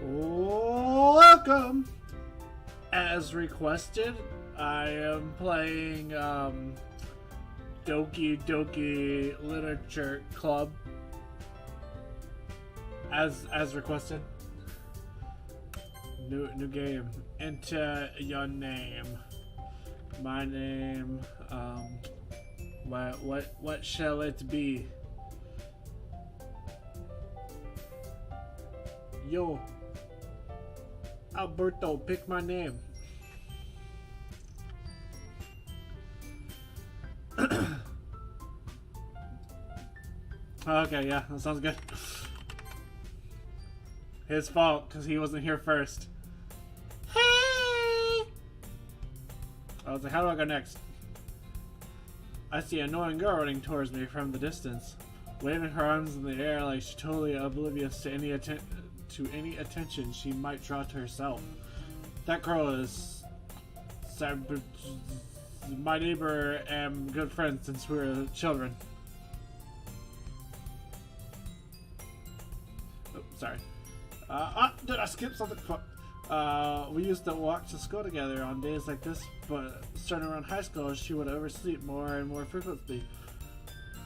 Welcome! As requested, I am playing Dokie Dokie Literature Club. As requested. New game. Enter your name. My name. What shall it be? Yo, Alberto, pick my name. Okay, yeah, that sounds good. His fault, because he wasn't here first. Hey! I was like, how do I go next? I see an annoying girl running towards me from the distance, waving her arms in the air like she's totally oblivious to any attention she might draw to herself. That girl is my neighbor and good friend since we were children. Oh, sorry. Did I skip something? We used to walk to school together on days like this, but starting around high school, she would oversleep more and more frequently,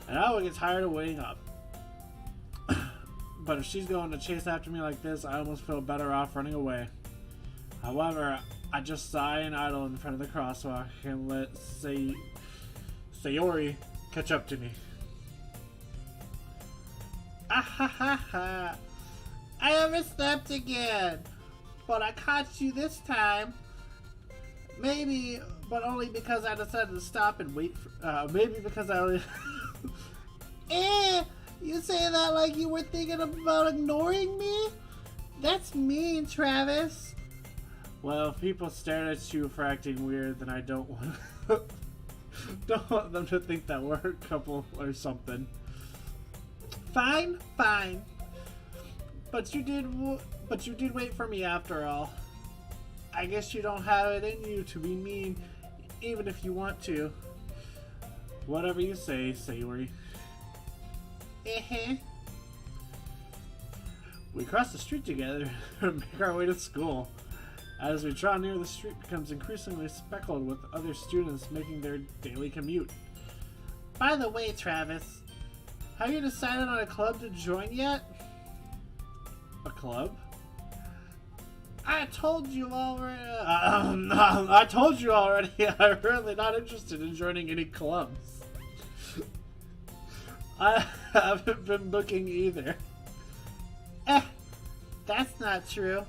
and I would get tired of waiting up. But if she's going to chase after me like this, I almost feel better off running away. However, I just sigh and idle in front of the crosswalk and let Sayori catch up to me. Ah ha ha ha! I overslept again! But I caught you this time. Maybe, but only because I decided to stop and wait for, maybe because I only... You say that like you were thinking about ignoring me? That's mean, Travis. Well, if people stare at you for acting weird, then I don't want them to think that we're a couple or something. Fine, fine. But you did wait for me after all. I guess you don't have it in you to be mean, even if you want to. Whatever you say, Sayori. We cross the street together and make our way to school. As we draw near, the street becomes increasingly speckled with other students making their daily commute. By the way, Travis, have you decided on a club to join yet? A club? I told you already. I told you already. I'm really not interested in joining any clubs. I haven't been looking either. That's not true.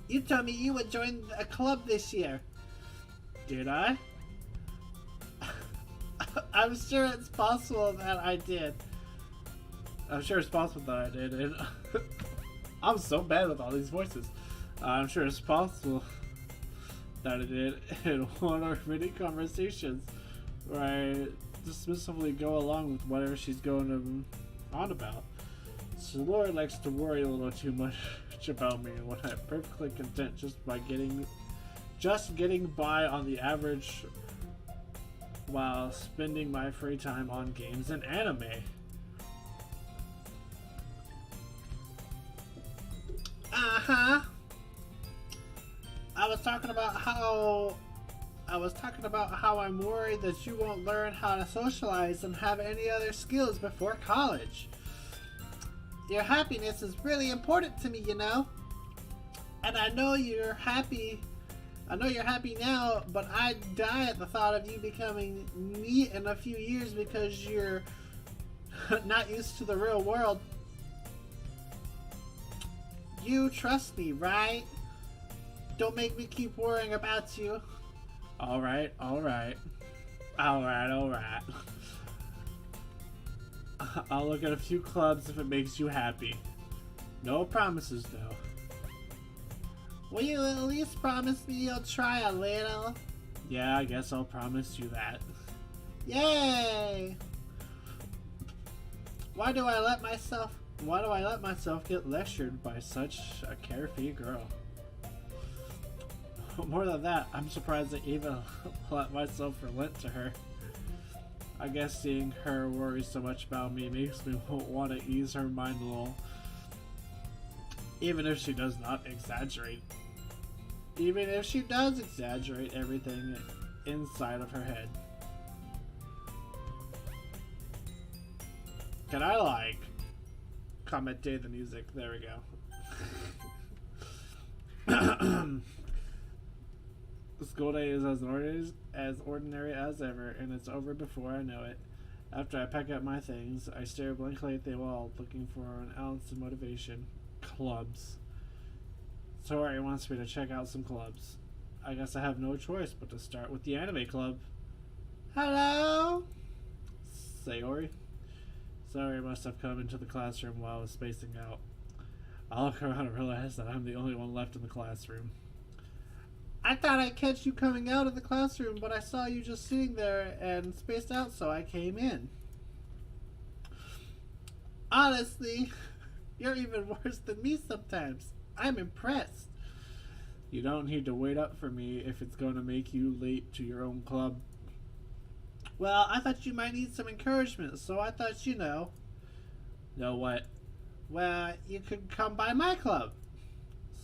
You told me you would join a club this year. Did I? I'm sure it's possible that I did. I'm sure it's possible that I did. And I'm so bad with all these voices. I'm sure it's possible that I did in one or many conversations where I dismissively go along with whatever she's going on about. So Lord likes to worry a little too much about me when I'm perfectly content just getting by on the average while spending my free time on games and anime. Uh-huh. I was talking about how I'm worried that you won't learn how to socialize and have any other skills before college. Your happiness is really important to me, you know. And I know you're happy now, but I'd die at the thought of you becoming me in a few years because you're not used to the real world. You trust me, right? Don't make me keep worrying about you. Alright. I'll look at a few clubs if it makes you happy. No promises, though. Will you at least promise me you'll try a little? Yeah, I guess I'll promise you that. Yay! Why do I let myself get lectured by such a carefree girl? More than that, I'm surprised I even let myself relent to her. I guess seeing her worry so much about me makes me want to ease her mind a little. Even if she does not exaggerate. Even if she does exaggerate everything inside of her head. Can I, like, commentate the music? There we go. The school day is as ordinary as ever, and it's over before I know it. After I pack up my things, I stare blankly at the wall, looking for an ounce of motivation. Clubs. Sayori wants me to check out some clubs. I guess I have no choice but to start with the anime club. Hello? Sayori? Sayori must have come into the classroom while I was spacing out. I look around and realize that I'm the only one left in the classroom. I thought I'd catch you coming out of the classroom, but I saw you just sitting there and spaced out, so I came in. Honestly, you're even worse than me sometimes. I'm impressed. You don't need to wait up for me if it's going to make you late to your own club. Well, I thought you might need some encouragement, so I thought, you know. Know what? Well, you could come by my club.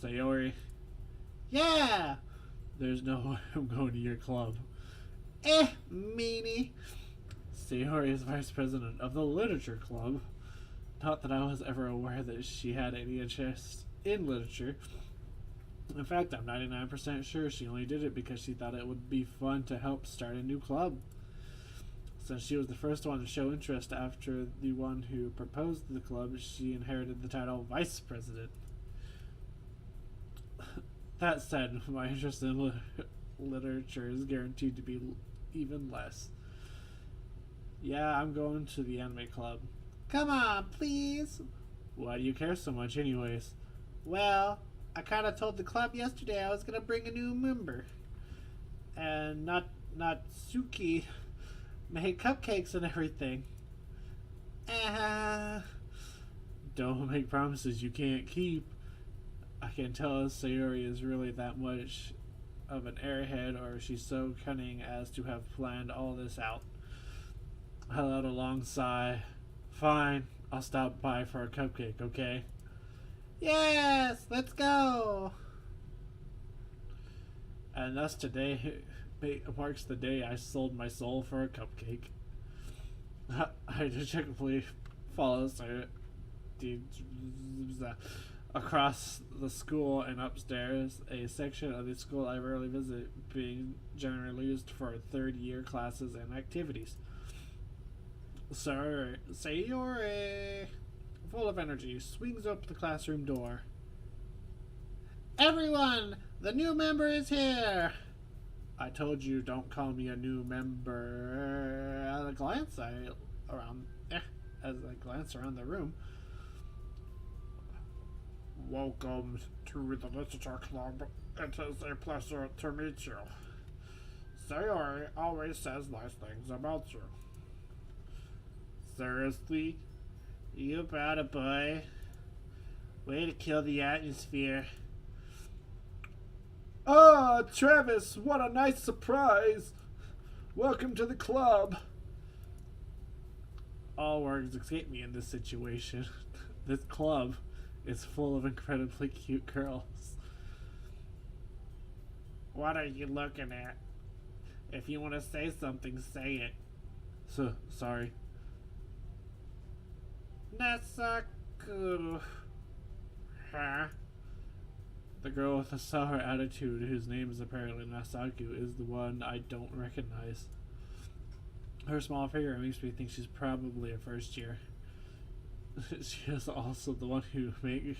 Sayori. Yeah! There's no way I'm going to your club. Meanie. Sayori is vice president of the literature club. Not that I was ever aware that she had any interest in literature. In fact, I'm 99% sure she only did it because she thought it would be fun to help start a new club. Since she was the first one to show interest after the one who proposed the club, she inherited the title vice president. That said, my interest in literature is guaranteed to be even less. Yeah, I'm going to the anime club. Come on, please. Why do you care so much anyways? Well, I kind of told the club yesterday I was going to bring a new member. And Natsuki made cupcakes and everything. Don't make promises you can't keep. I can tell if Sayori is really that much of an airhead, or she's so cunning as to have planned all this out. I let a long sigh. Fine, I'll stop by for a cupcake, okay? Yes, let's go! And thus today marks the day I sold my soul for a cupcake. I dejectedly follow Sayori across the school and upstairs, a section of the school I rarely visit, being generally used for third-year classes and activities. Sayori, full of energy, swings up the classroom door. Everyone, the new member is here! I told you don't call me a new member. As I glance around the room. Welcome to the Literature Club. It is a pleasure to meet you. Sayori always says nice things about you. Seriously? You brought a boy? Way to kill the atmosphere. Ah, Travis, what a nice surprise. Welcome to the club. All words escape me in this situation. This club is full of incredibly cute girls. What are you looking at? If you want to say something, say it. Sorry. Nasaku. Huh? The girl with the sour attitude, whose name is apparently Nasaku, is the one I don't recognize. Her small figure makes me think she's probably a first year. She is also the one who makes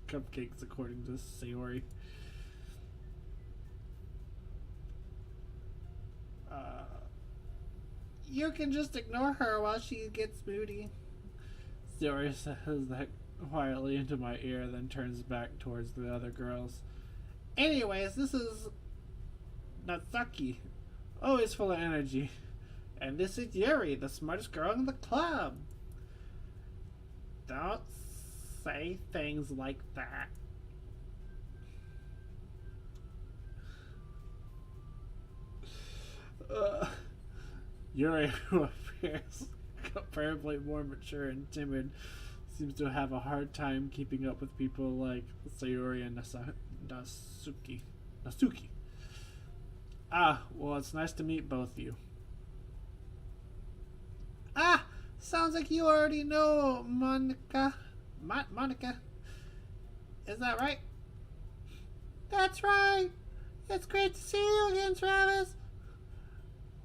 cupcakes, according to Sayori. You can just ignore her while she gets moody. Sayori says that quietly into my ear, then turns back towards the other girls. Anyways, this is Natsuki, always full of energy. And this is Yuri, the smartest girl in the club. Don't say things like that. Yuri, who appears comparably more mature and timid, seems to have a hard time keeping up with people like Sayori and Nasuki. Ah, well, it's nice to meet both of you. Ah, sounds like you already know Monica. Monica. Is that right? That's right. It's great to see you again, Travis.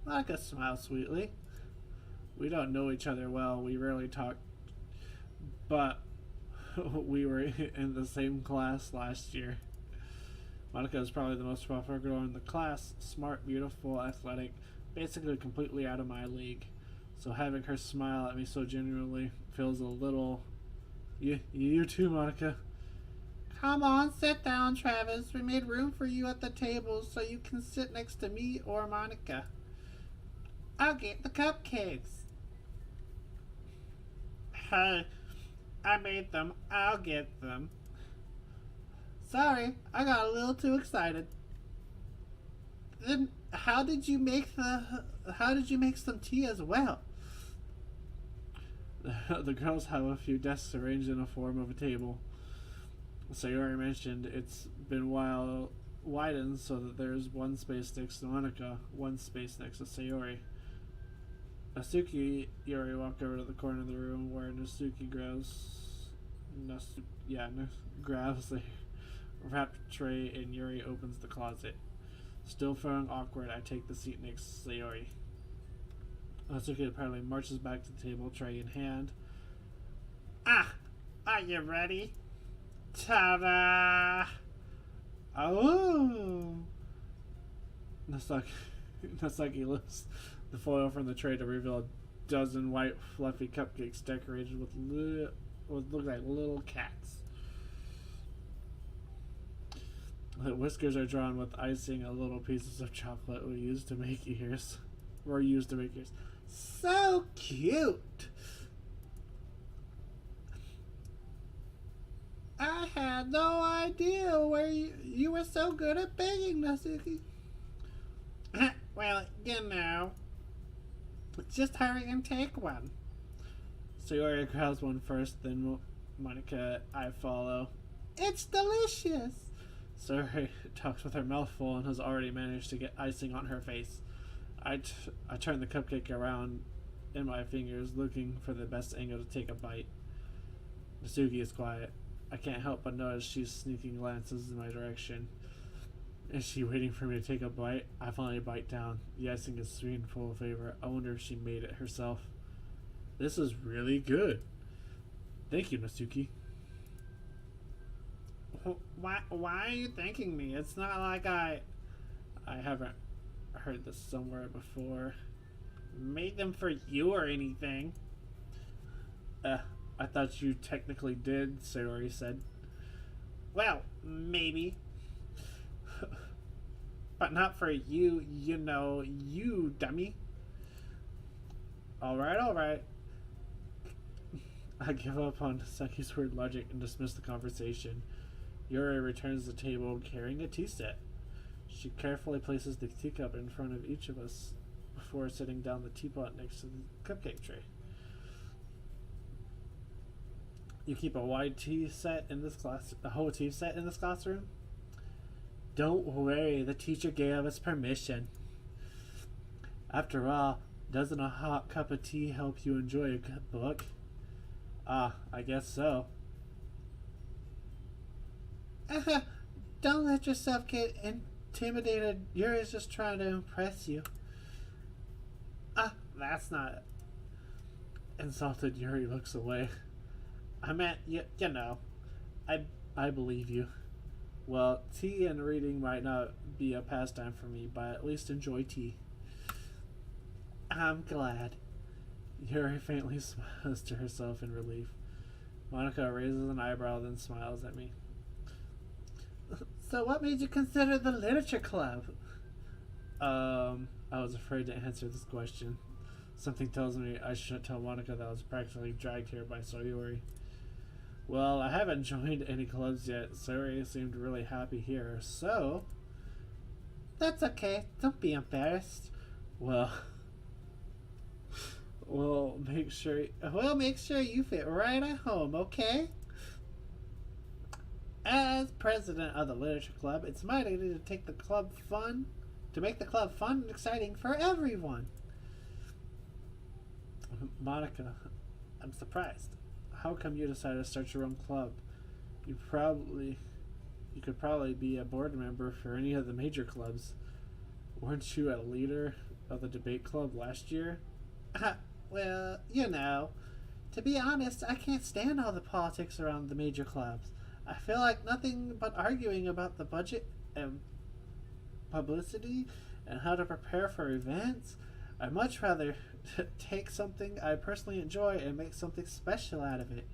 Monica smiled sweetly. We don't know each other well. We rarely talk. But we were in the same class last year. Monica is probably the most popular girl in the class. Smart, beautiful, athletic. Basically completely out of my league. So having her smile at me so genuinely feels a little... You too, Monica. Come on, sit down, Travis. We made room for you at the table so you can sit next to me or Monica. I'll get the cupcakes. Hey, I made them. I'll get them. Sorry, I got a little too excited. Then how did you make some tea as well? The girls have a few desks arranged in a form of a table. Sayori mentioned it's been widened so that there's one space next to Monica, one space next to Sayori. Yuri walked over to the corner of the room where Nasuki grabs the wrapped tray and Yuri opens the closet. Still feeling awkward, I take the seat next to Sayori. Nasuki apparently marches back to the table, tray in hand. Ah! Are you ready? Ta-da! Oh! Nasaki lifts the foil from the tray to reveal a dozen white, fluffy cupcakes decorated with what look like little cats. The whiskers are drawn with icing and little pieces of chocolate were used to make ears. So cute! I had no idea where you were so good at baking, Nasuki. Well, just hurry and take one. Sayori grabs one first, then Monica, I follow. It's delicious! Sayori talks with her mouth full and has already managed to get icing on her face. I turn the cupcake around in my fingers, looking for the best angle to take a bite. Nasuki is quiet. I can't help but notice she's sneaking glances in my direction. Is she waiting for me to take a bite? I finally bite down. The icing is sweet and full of flavor. I wonder if she made it herself. This is really good. Thank you, Nasuki. Why are you thanking me? It's not like I haven't heard this somewhere before. Made them for you or anything. I thought you technically did, Sayori said. Well, maybe. But not for you, you dummy. Alright. I give up on Saki's weird logic and dismiss the conversation. Yuri returns to the table carrying a tea set. She carefully places the teacup in front of each of us before setting down the teapot next to the cupcake tray. You keep a whole tea set in this classroom? Don't worry, the teacher gave us permission. After all, doesn't a hot cup of tea help you enjoy a good book? Ah, I guess so. Don't let yourself get intimidated. Yuri's just trying to impress you. That's not... Insulted, Yuri looks away. I meant, I believe you. Well, tea and reading might not be a pastime for me, but at least enjoy tea. I'm glad. Yuri faintly smiles to herself in relief. Monica raises an eyebrow, then smiles at me. So what made you consider the literature club? I was afraid to answer this question. Something tells me I shouldn't tell Monica that I was practically dragged here by Sayori. Well, I haven't joined any clubs yet. Sayori seemed really happy here, so... That's okay. Don't be embarrassed. Well... we'll make sure you fit right at home, okay? As president of the literature club, it's my duty to make the club fun and exciting for everyone. Monica, I'm surprised. How come you decided to start your own club? You could probably be a board member for any of the major clubs. Weren't you a leader of the debate club last year? Well, to be honest, I can't stand all the politics around the major clubs. I feel like nothing but arguing about the budget and publicity and how to prepare for events. I'd much rather take something I personally enjoy and make something special out of it.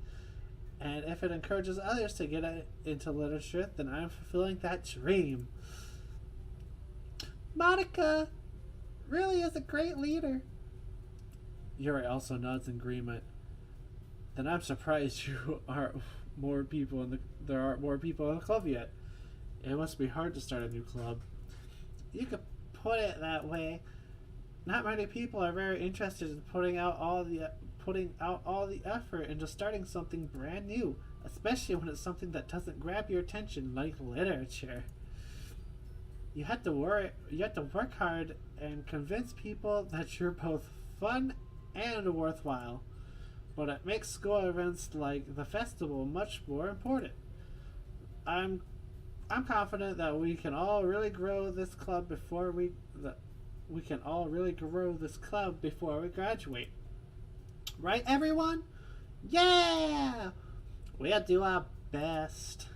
And if it encourages others to get into literature, then I'm fulfilling that dream. Monica really is a great leader. Yuri also nods in agreement. Then I'm surprised there aren't more people in the club yet. It must be hard to start a new club. You could put it that way. Not many people are very interested in putting out all the effort into starting something brand new, especially when it's something that doesn't grab your attention like literature. You have to work hard and convince people that you're both fun and worthwhile. But it makes school events like the festival much more important. I'm confident that we can all really grow this club before we graduate. Right, everyone? Yeah! We'll do our best.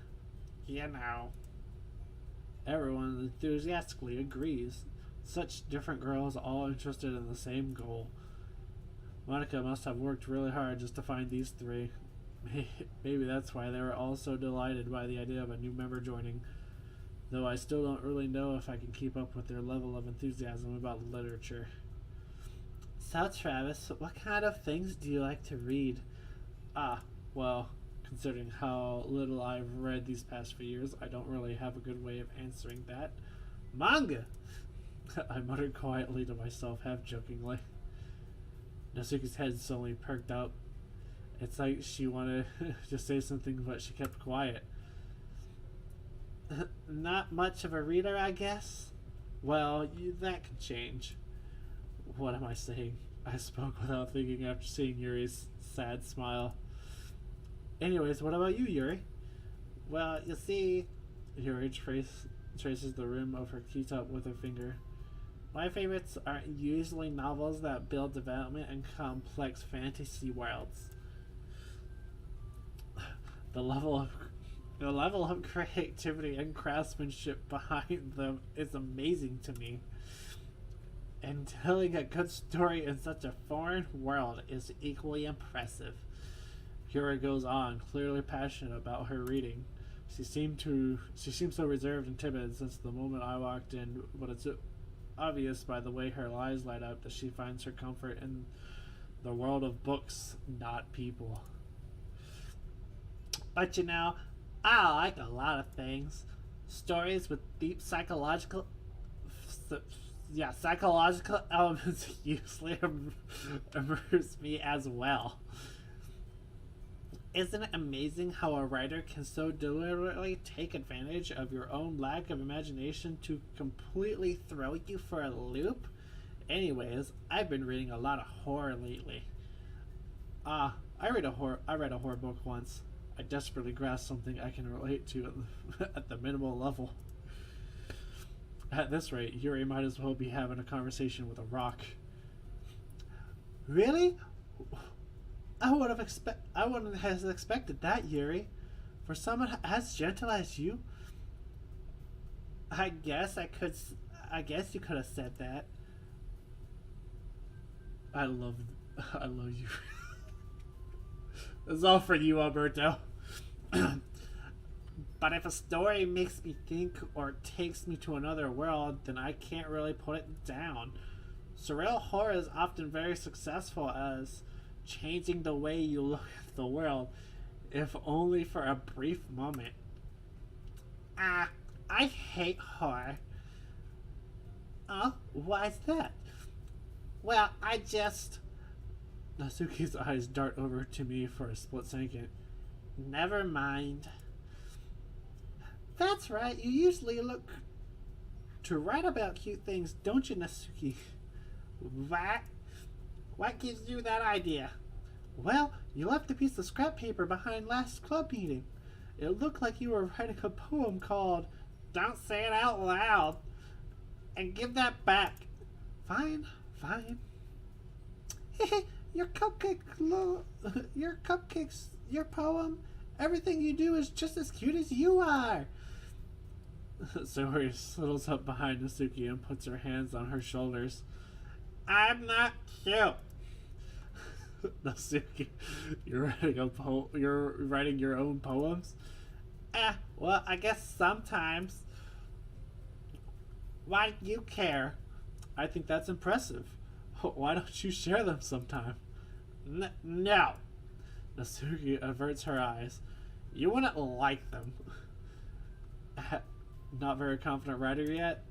Everyone enthusiastically agrees. Such different girls all interested in the same goal. Monica must have worked really hard just to find these three. Maybe that's why they were all so delighted by the idea of a new member joining. Though I still don't really know if I can keep up with their level of enthusiasm about literature. So, Travis, what kind of things do you like to read? Well, considering how little I've read these past few years, I don't really have a good way of answering that. Manga! I muttered quietly to myself, half-jokingly. Nasuki's head suddenly perked up. It's like she wanted to say something, but she kept quiet. Not much of a reader, I guess? Well, that could change. What am I saying? I spoke without thinking after seeing Yuri's sad smile. Anyways, what about you, Yuri? Well, you see... Yuri traces the rim of her keytop with her finger. My favorites aren't usually novels that build development in complex fantasy worlds. The level of creativity and craftsmanship behind them is amazing to me. And telling a good story in such a foreign world is equally impressive. Yuri goes on, clearly passionate about her reading. She seemed so reserved and timid since the moment I walked in, but it's obvious by the way her eyes light up that she finds her comfort in the world of books, not people. But I like a lot of things. Stories with deep psychological elements usually immerse me as well. Isn't it amazing how a writer can so deliberately take advantage of your own lack of imagination to completely throw you for a loop? Anyways, I've been reading a lot of horror lately. I read a horror book once. I desperately grasped something I can relate to at the minimal level. At this rate, Yuri might as well be having a conversation with a rock. Really? I wouldn't have expected that, Yuri. For someone as gentle as you. I guess you could have said that. I love you. It's all for you, Alberto. But if a story makes me think or takes me to another world, then I can't really put it down. Surreal horror is often very successful as changing the way you look at the world, if only for a brief moment. I hate horror. Oh, why's that? Well, I just... Natsuki's eyes dart over to me for a split second. Never mind. That's right, you usually look to write about cute things, don't you, Natsuki? What? What gives you that idea? Well, you left a piece of scrap paper behind last club meeting. It looked like you were writing a poem called Don't Say It Out Loud. And give that back. Fine, fine. Your cupcakes, your poem, everything you do is just as cute as you are. Sayori settles up behind Natsuki and puts her hands on her shoulders. I'm not cute. Natsuki, you're writing your own poems? Well, I guess sometimes. Why do you care? I think that's impressive. Why don't you share them sometime? No. Natsuki averts her eyes. You wouldn't like them. Not very confident writer yet?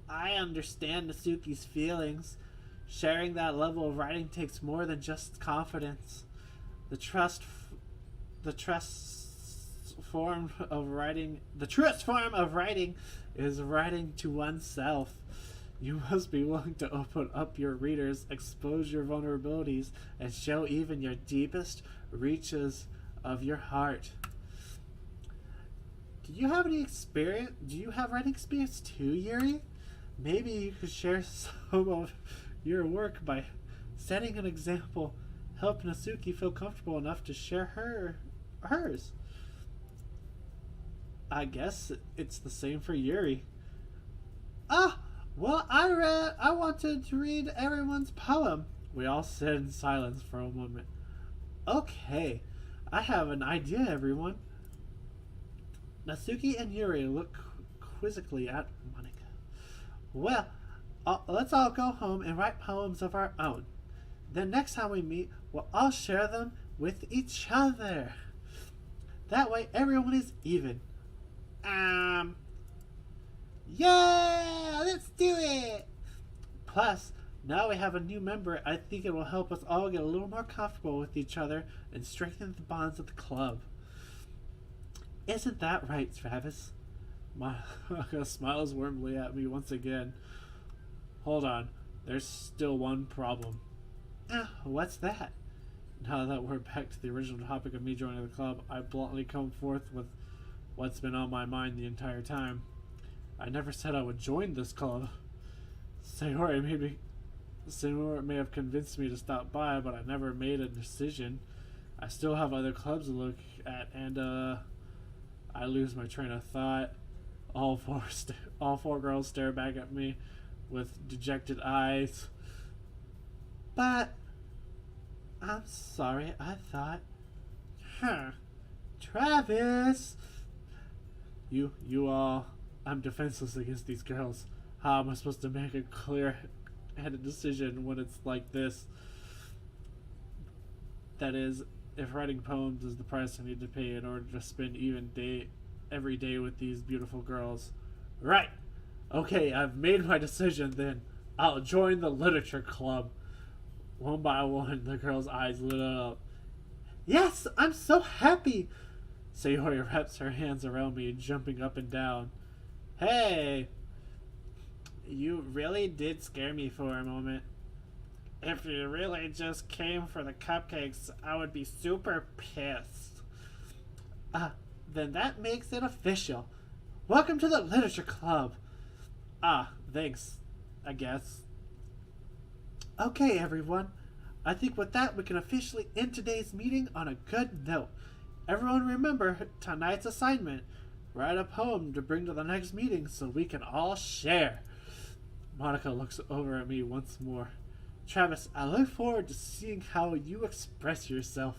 I understand Natsuki's feelings. Sharing that level of writing takes more than just confidence. The truest form of writing is writing to oneself. You must be willing to open up your readers, expose your vulnerabilities, and show even your deepest reaches of your heart. Do you have any experience? Do you have writing experience too, Yuri? Maybe you could share some of your work by setting an example. Help Natsuki feel comfortable enough to share hers. I guess it's the same for Yuri. Well, I wanted to read everyone's poem. We all sit in silence for a moment. Okay, I have an idea, everyone. Natsuki and Yuri look quizzically at Monika. Well, let's all go home and write poems of our own. Then next time we meet, we'll all share them with each other. That way everyone is even. Yeah, let's do it! Plus, now we have a new member. I think it will help us all get a little more comfortable with each other and strengthen the bonds of the club. Isn't that right, Travis? Monika smiles warmly at me once again. Hold on, there's still one problem. What's that? Now that we're back to the original topic of me joining the club, I bluntly come forth with what's been on my mind the entire time. I never said I would join this club. Sayori may have convinced me to stop by, but I never made a decision. I still have other clubs to look at, and I lose my train of thought. All four girls stare back at me with dejected eyes. But I'm sorry, I thought. Travis! You all... I'm defenseless against these girls. How am I supposed to make a clear-headed decision when it's like this? That is, if writing poems is the price I need to pay in order to spend every day with these beautiful girls. Right! Okay, I've made my decision then. I'll join the literature club. One by one, the girl's eyes lit up. Yes, I'm so happy! Sayori wraps her hands around me, jumping up and down. Hey! You really did scare me for a moment. If you really just came for the cupcakes, I would be super pissed. Then that makes it official. Welcome to the literature club. Thanks, I guess. Okay, everyone. I think with that, we can officially end today's meeting on a good note. Everyone remember tonight's assignment. Write a poem to bring to the next meeting so we can all share. Monika looks over at me once more. Travis, I look forward to seeing how you express yourself.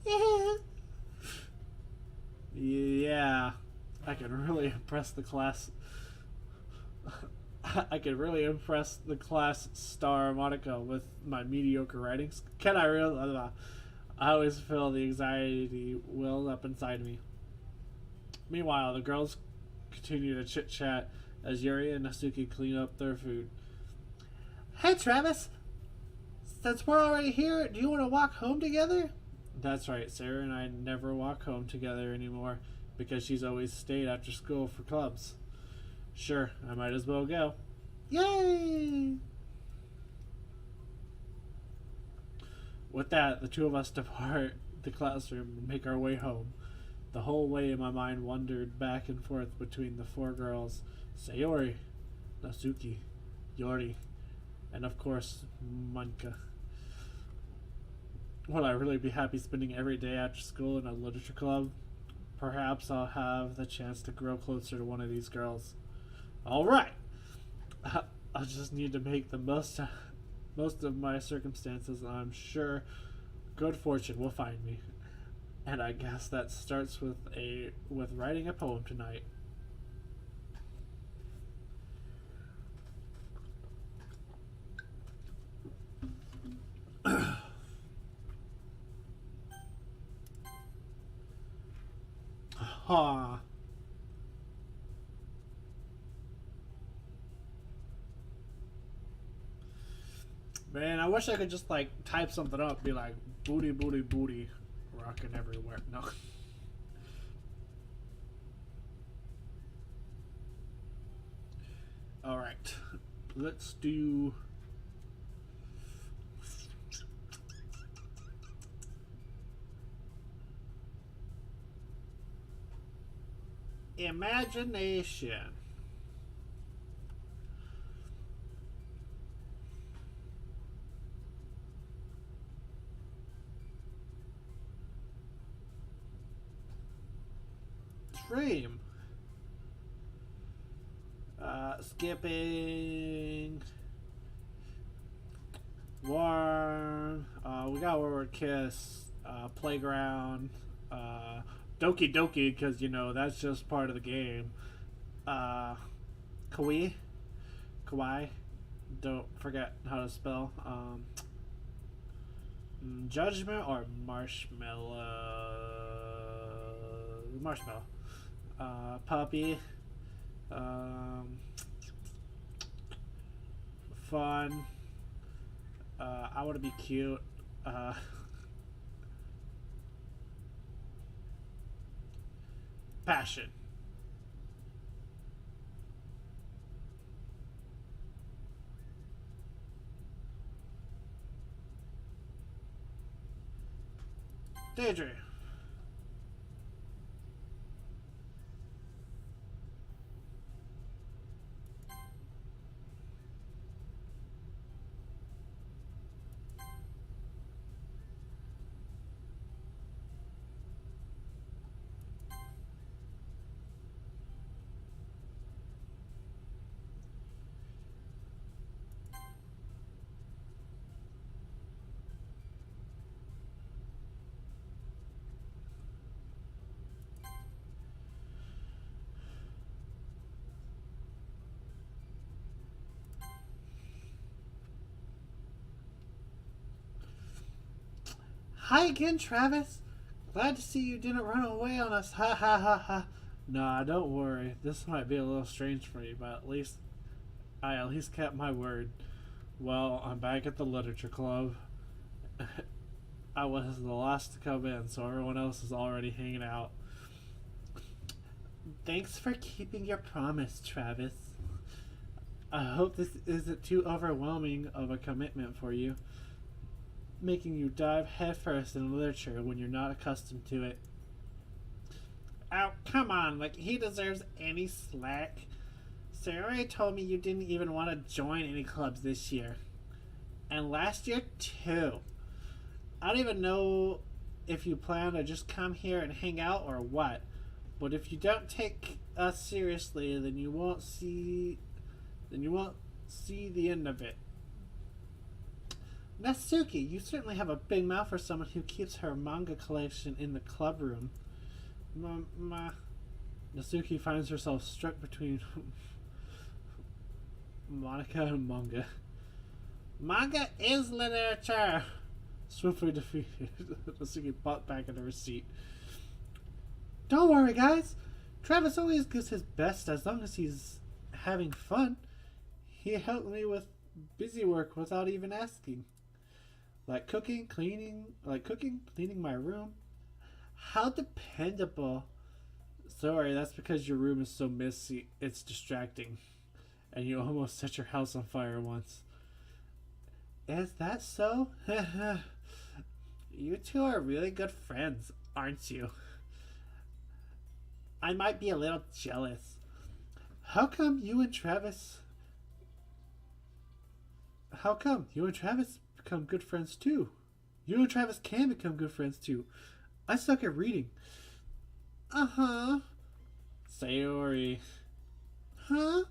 Yeah. Yeah, I can really impress the class. I can really impress the class star Monica with my mediocre writings. Can I really? I always feel the anxiety well up inside me. Meanwhile, the girls continue to chit chat as Yuri and Nasuki clean up their food. Hey, Travis! Since we're already here, do you want to walk home together? That's right, Sarah and I never walk home together anymore because she's always stayed after school for clubs. Sure, I might as well go. Yay! With that, the two of us depart the classroom and make our way home. The whole way my mind wandered back and forth between the four girls, Sayori, Nasuki, Yori, and of course, Manka. Will I really be happy spending every day after school in a literature club? Perhaps I'll have the chance to grow closer to one of these girls. Alright! I'll just need to make the most of my circumstances, and I'm sure good fortune will find me. And I guess that starts with writing a poem tonight. Ha. Man, I wish I could just like type something up, be like booty booty booty rocking everywhere. No. Alright. Let's do imagination. Dream. Skipping. Warm. We got word kiss. Playground. Dokie Dokie, because, you know, that's just part of the game. Kawaii. Kawaii. Don't forget how to spell. Judgment or marshmallow? Marshmallow. Puppy. Fun. I want to be cute. Passion. Daydream. Hi again, Travis. Glad to see you didn't run away on us. Ha ha ha ha. Nah, don't worry. This might be a little strange for you, but I at least kept my word. Well, I'm back at the literature club. I was the last to come in, so everyone else is already hanging out. Thanks for keeping your promise, Travis. I hope this isn't too overwhelming of a commitment for you, making you dive headfirst in literature when you're not accustomed to it. Oh, come on, like he deserves any slack. Sarah told me you didn't even want to join any clubs this year. And last year, too. I don't even know if you plan to just come here and hang out or what. But if you don't take us seriously, then you won't see the end of it. Natsuki, you certainly have a big mouth for someone who keeps her manga collection in the club room. Natsuki finds herself stuck between Monica and manga. Manga is literature! Swiftly defeated, Natsuki popped back into her seat. Don't worry, guys. Travis always gives his best as long as he's having fun. He helped me with busy work without even asking. Like cooking, cleaning my room. How dependable. Sorry, that's because your room is so messy, it's distracting. And you almost set your house on fire once. Is that so? You two are really good friends, aren't you? I might be a little jealous. How come you and Travis become good friends too? You and Travis can become good friends too. I suck at reading. Uh-huh. Sayori. Huh?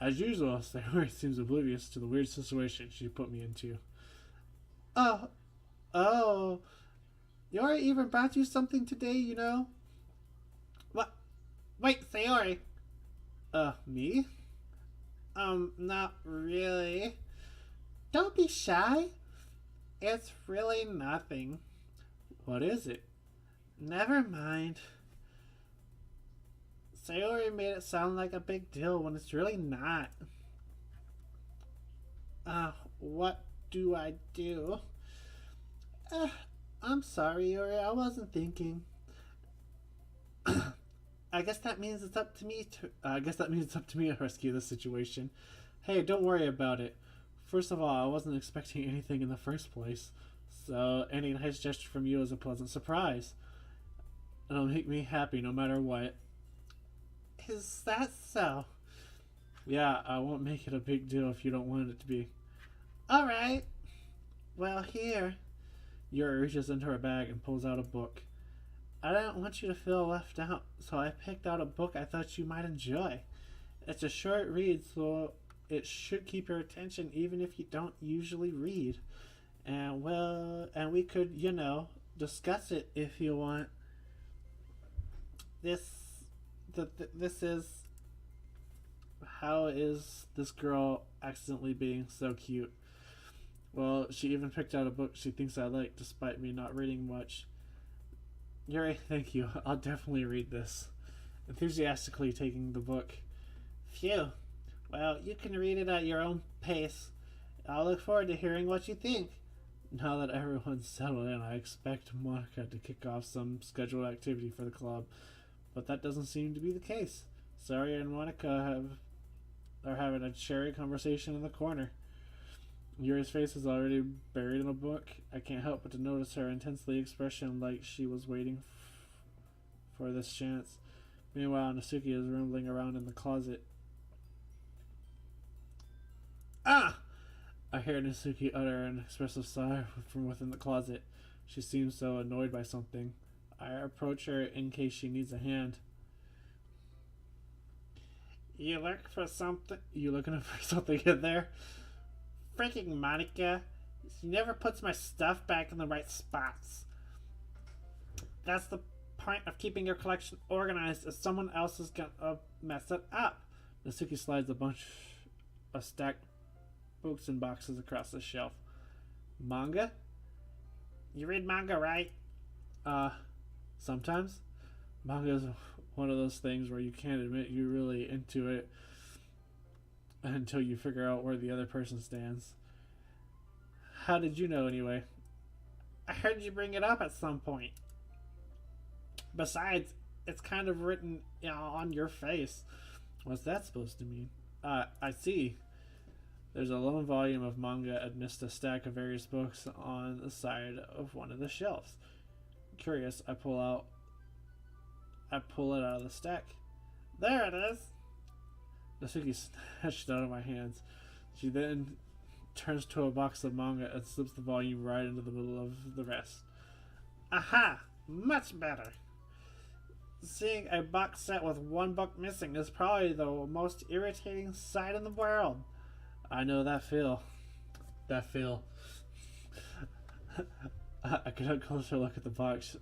As usual, Sayori seems oblivious to the weird situation she put me into. Oh. Oh. Yori even brought you something today, you know? What? Wait, Sayori. Me? Not really. Don't be shy. It's really nothing. What is it? Never mind. Sayori made it sound like a big deal when it's really not. What do I do? I'm sorry, Yuri. I wasn't thinking. I guess that means it's up to me to rescue this situation. Hey, don't worry about it. First of all, I wasn't expecting anything in the first place, so any nice gesture from you is a pleasant surprise. It'll make me happy no matter what. Is that so? Yeah, I won't make it a big deal if you don't want it to be. Alright. Well, here. Yuri reaches into her bag and pulls out a book. I didn't want you to feel left out, so I picked out a book I thought you might enjoy. It's a short read, so it should keep your attention even if you don't usually read. And we could, discuss it if you want. This is how is this girl accidentally being so cute. Well, she even picked out a book she thinks I like despite me not reading much. Yuri, thank you. I'll definitely read this. Enthusiastically taking the book. Phew. Well, you can read it at your own pace. I'll look forward to hearing what you think. Now that everyone's settled in, I expect Monica to kick off some scheduled activity for the club. But that doesn't seem to be the case. Sayori and Monica are having a cherry conversation in the corner. Yuri's face is already buried in a book. I can't help but to notice her intensely expression like she was waiting for this chance. Meanwhile, Natsuki is rumbling around in the closet. Ah! I hear Natsuki utter an expressive sigh from within the closet. She seems so annoyed by something. I approach her in case she needs a hand. You looking for something in there? Freaking Monica. She never puts my stuff back in the right spots. That's the point of keeping your collection organized, is someone else is gonna mess it up. Natsuki slides a bunch of stacked books and boxes across the shelf. Manga? You read manga, right? Sometimes. Manga is one of those things where you can't admit you're really into it until you figure out where the other person stands. How did you know anyway? I heard you bring it up at some point. Besides, it's kind of written on your face. What's that supposed to mean? I see. There's a lone volume of manga amidst a stack of various books on the side of one of the shelves. Curious, I pull it out of the stack. There it is! Natsuki snatched it out of my hands. She then turns to a box of manga and slips the volume right into the middle of the rest. Aha! Much better! Seeing a box set with one book missing is probably the most irritating sight in the world. I know that feel. I could have a closer look at the box.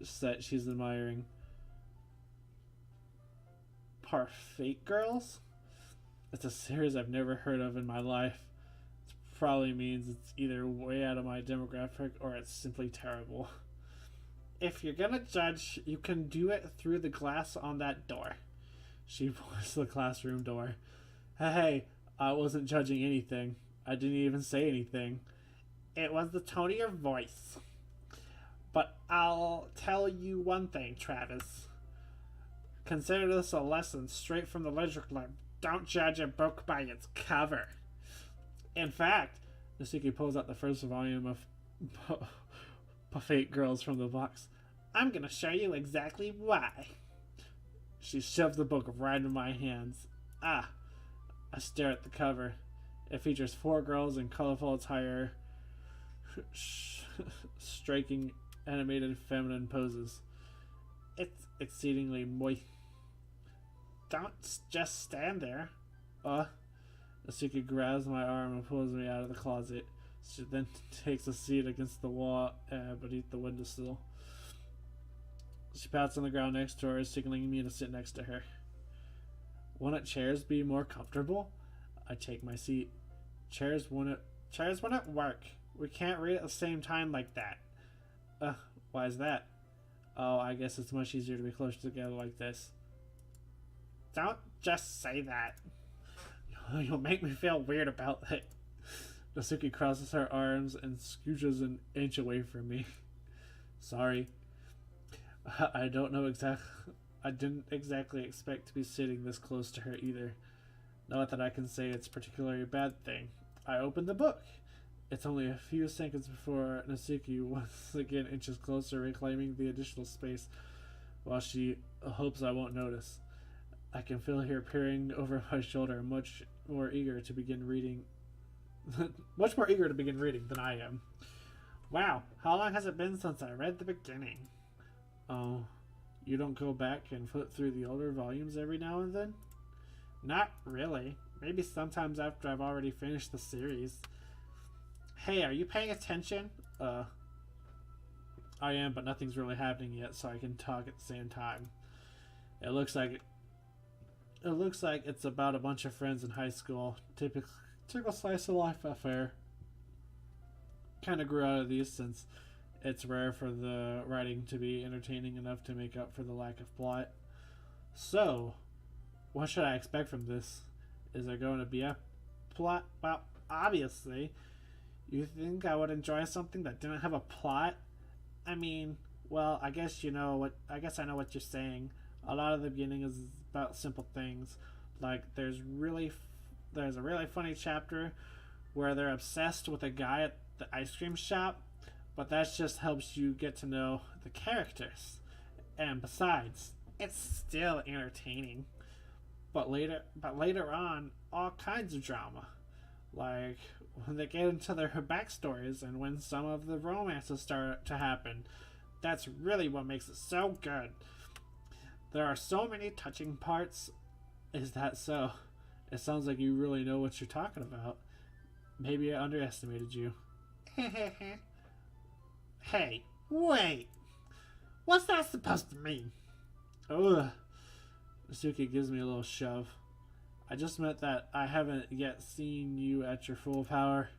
set she's admiring. Parfait Girls? It's a series I've never heard of in my life. It probably means it's either way out of my demographic or it's simply terrible. If you're gonna judge, you can do it through the glass on that door. She points to the classroom door. Hey, I wasn't judging anything. I didn't even say anything. It was the tone of your voice. But I'll tell you one thing, Travis. Consider this a lesson straight from the literature club. Don't judge a book by its cover. In fact, Natsuki pulls out the first volume of Parfait Girls from the box. I'm gonna show you exactly why. She shoves the book right in my hands. I stare at the cover. It features 4 girls in colorful attire, striking animated feminine poses. It's exceedingly moist. Don't just stand there. Natsuki grabs my arm and pulls me out of the closet. She then takes a seat against the wall beneath the windowsill. She pats on the ground next to her, signaling me to sit next to her. Wouldn't chairs be more comfortable? I take my seat. Chairs wouldn't work. We can't read at the same time like that. Why is that? Oh, I guess it's much easier to be closer together like this. Don't just say that. You'll make me feel weird about it. Natsuki crosses her arms and scooches an inch away from me. Sorry. I didn't exactly expect to be sitting this close to her either. Not that I can say it's particularly a bad thing. I opened the book. It's only a few seconds before Natsuki once again inches closer, reclaiming the additional space while she hopes I won't notice. I can feel her peering over my shoulder, much more eager to begin reading than I am. Wow, how long has it been since I read the beginning? Oh, you don't go back and flip through the older volumes every now and then? Not really. Maybe sometimes after I've already finished the series. Hey, are you paying attention? I am, but nothing's really happening yet, so I can talk at the same time. It looks like it's about a bunch of friends in high school. Typical slice of life affair. Kind of grew out of these since it's rare for the writing to be entertaining enough to make up for the lack of plot. So, what should I expect from this? Is there going to be a plot? Well, obviously. You think I would enjoy something that didn't have a plot? I mean, well, I guess I know what you're saying. A lot of the beginning is about simple things. Like, there's a really funny chapter where they're obsessed with a guy at the ice cream shop, but that just helps you get to know the characters. And besides, it's still entertaining. But later on, all kinds of drama. Like, when they get into their backstories and when some of the romances start to happen. That's really what makes it so good. There are so many touching parts. Is that so? It sounds like you really know what you're talking about. Maybe I underestimated you. Hey, wait! What's that supposed to mean? Ugh. Natsuki gives me a little shove. I just meant that I haven't yet seen you at your full power.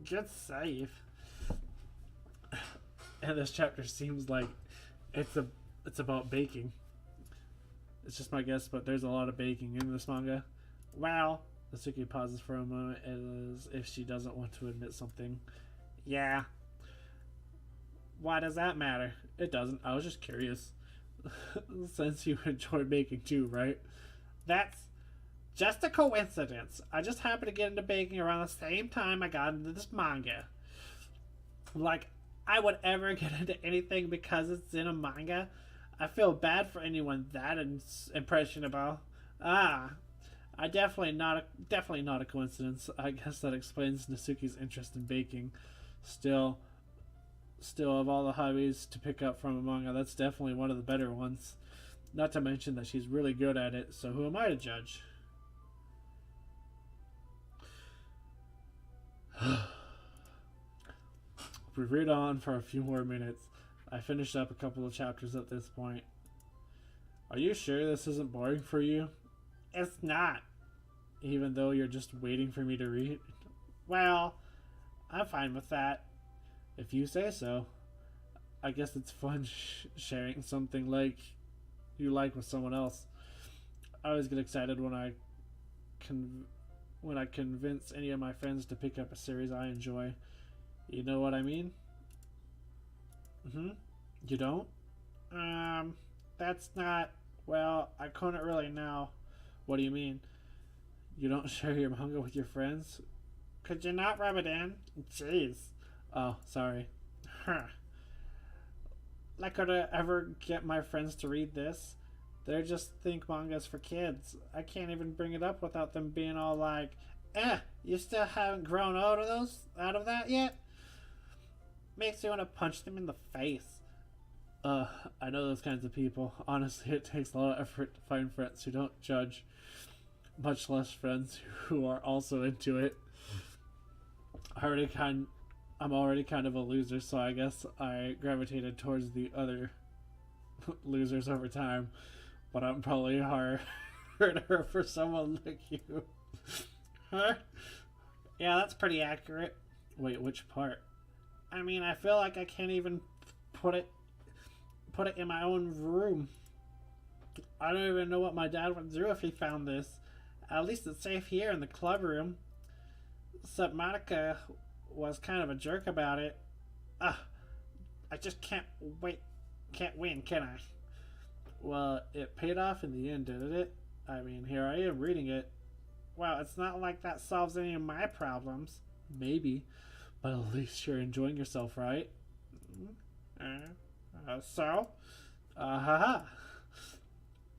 Good save. And this chapter seems like it's about baking. It's just my guess, but there's a lot of baking in this manga. Wow. Natsuki pauses for a moment as if she doesn't want to admit something. Yeah. Why does that matter? It doesn't. I was just curious. Since you enjoy baking too, right? That's just a coincidence. I just happened to get into baking around the same time I got into this manga. Like, I would ever get into anything because it's in a manga. I feel bad for anyone that impressionable. Definitely not a coincidence. I guess that explains Natsuki's interest in baking. Still, of all the hobbies to pick up from a manga, that's definitely one of the better ones. Not to mention that she's really good at it, so who am I to judge? We read on for a few more minutes. I finished up a couple of chapters at this point. Are you sure this isn't boring for you? It's not. Even though you're just waiting for me to read? Well, I'm fine with that. If you say so. I guess it's fun sharing something like you like with someone else. I always get excited when I convince any of my friends to pick up a series I enjoy. You know what I mean? You don't? That's not... Well, I couldn't really know. What do you mean? You don't share your manga with your friends? Could you not rub it in? Jeez. Oh, sorry. Huh. Like, could I ever get my friends to read this? They just think manga's for kids. I can't even bring it up without them being all like, you still haven't grown out of that yet? Makes you want to punch them in the face. I know those kinds of people. Honestly, it takes a lot of effort to find friends who don't judge, much less friends who are also into it. I'm already kind of a loser, so I guess I gravitated towards the other losers over time. But I'm probably harder for someone like you. Huh? Yeah, that's pretty accurate. Wait, which part? I mean, I feel like I can't even put it in my own room. I don't even know what my dad would do if he found this. At least it's safe here in the club room. Except Monica was kind of a jerk about it. I just can't win, can I? Well, it paid off in the end, didn't it? I mean, here I am reading it. Well, it's not like that solves any of my problems. Maybe, but at least you're enjoying yourself, right? So? Haha.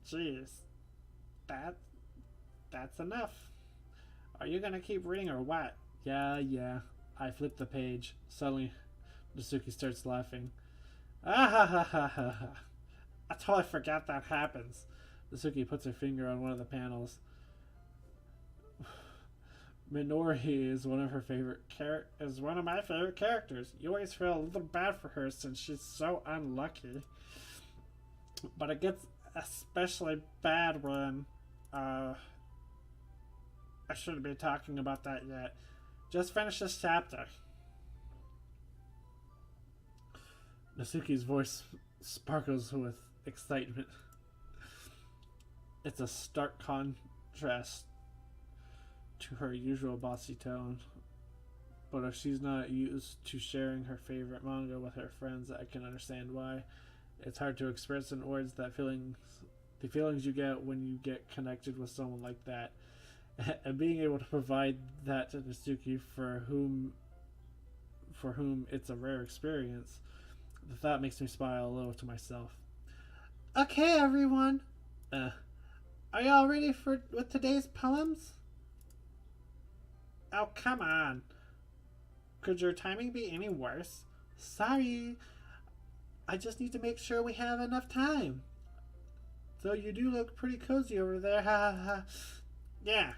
Jeez. That's enough. Are you gonna keep reading or what? Yeah. I flipped the page. Suddenly, Natsuki starts laughing. I totally forgot that happens. Natsuki puts her finger on one of the panels. Minori is one of my favorite characters. You always feel a little bad for her since she's so unlucky. But it gets especially bad when I shouldn't be talking about that yet. Just finish this chapter. Natsuki's voice sparkles with excitement. It's a stark contrast to her usual bossy tone. But if she's not used to sharing her favorite manga with her friends, I can understand why. It's hard to express in words the feelings you get when you get connected with someone like that. And being able to provide that to Natsuki, for whom it's a rare experience, the thought makes me smile a little to myself. Okay, everyone. Are y'all ready with today's poems? Oh, come on. Could your timing be any worse? Sorry. I just need to make sure we have enough time. Though you do look pretty cozy over there. Ha ha ha. Yeah.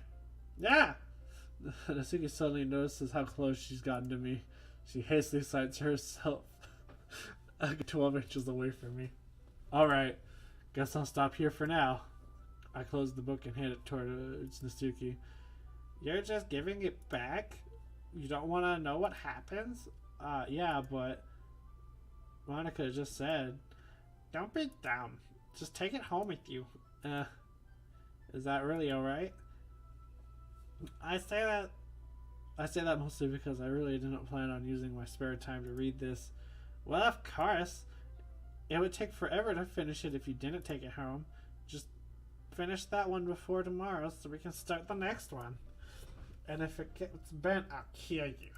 Natsuki suddenly notices how close she's gotten to me. She hastily sights herself 12 inches away from me. Alright, guess I'll stop here for now. I close the book and hand it towards Natsuki. You're just giving it back? You don't want to know what happens? Yeah, but Monica just said. Don't be dumb. Just take it home with you. Is that really alright? I say that mostly because I really didn't plan on using my spare time to read this. Well, of course. It would take forever to finish it if you didn't take it home. Just finish that one before tomorrow so we can start the next one. And if it gets bent, I'll kill you.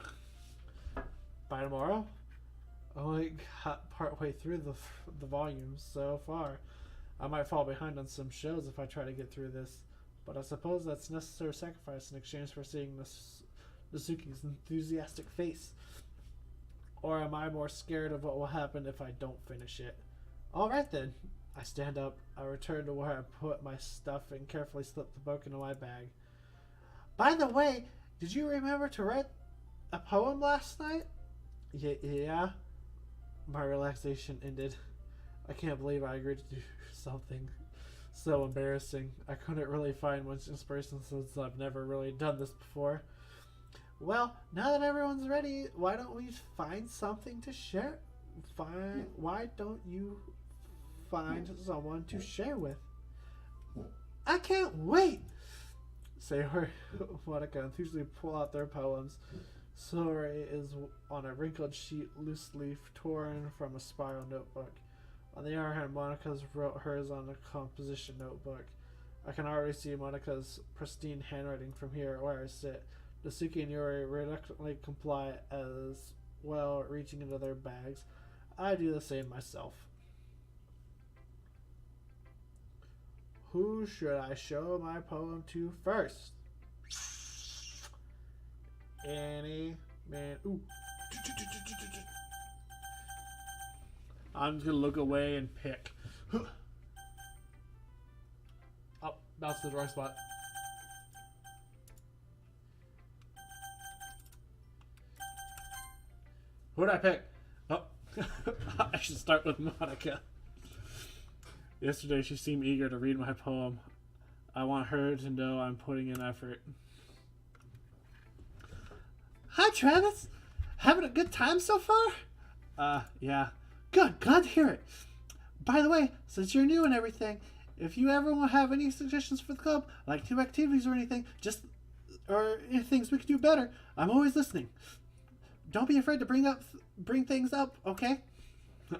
By tomorrow? I only got partway through the volumes so far. I might fall behind on some shows if I try to get through this. But I suppose that's necessary sacrifice in exchange for seeing Natsuki's enthusiastic face. Or am I more scared of what will happen if I don't finish it? Alright then. I stand up. I return to where I put my stuff and carefully slip the book into my bag. By the way, did you remember to write a poem last night? Yeah. My relaxation ended. I can't believe I agreed to do something so embarrassing. I couldn't really find much inspiration since I've never really done this before. Well, now that everyone's ready, why don't we find something to share? Why don't you find someone to share with? I can't wait! Sayori and Monica enthusiastically pull out their poems. Sayori is on a wrinkled sheet, loose leaf torn from a spiral notebook. On the other hand, Monica's wrote hers on a composition notebook. I can already see Monica's pristine handwriting from here where I sit. Nasuki and Yuri reluctantly comply as well, reaching into their bags. I do the same myself. Who should I show my poem to first? Annie, man. Ooh. I'm just gonna look away and pick. Oh, that's the right spot. Who did I pick? Oh, I should start with Monica. Yesterday she seemed eager to read my poem. I want her to know I'm putting in effort. Hi, Travis. Having a good time so far? Yeah. Good. Glad to hear it. By the way, since you're new and everything, if you ever want to have any suggestions for the club, like new activities or anything, or any things we could do better, I'm always listening. Don't be afraid to bring things up, okay?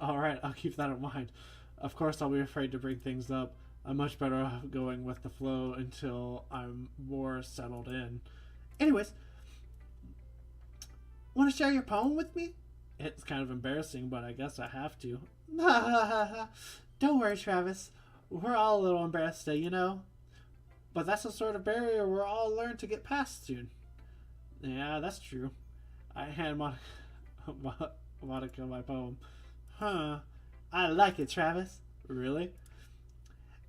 All right, I'll keep that in mind. Of course, I'll be afraid to bring things up. I'm much better off going with the flow until I'm more settled in. Anyways, want to share your poem with me? It's kind of embarrassing, but I guess I have to. Don't worry, Travis. We're all a little embarrassed today, you know? But that's the sort of barrier we'll all learn to get past soon. Yeah, that's true. I hand Monica my poem. Huh. I like it, Travis. Really?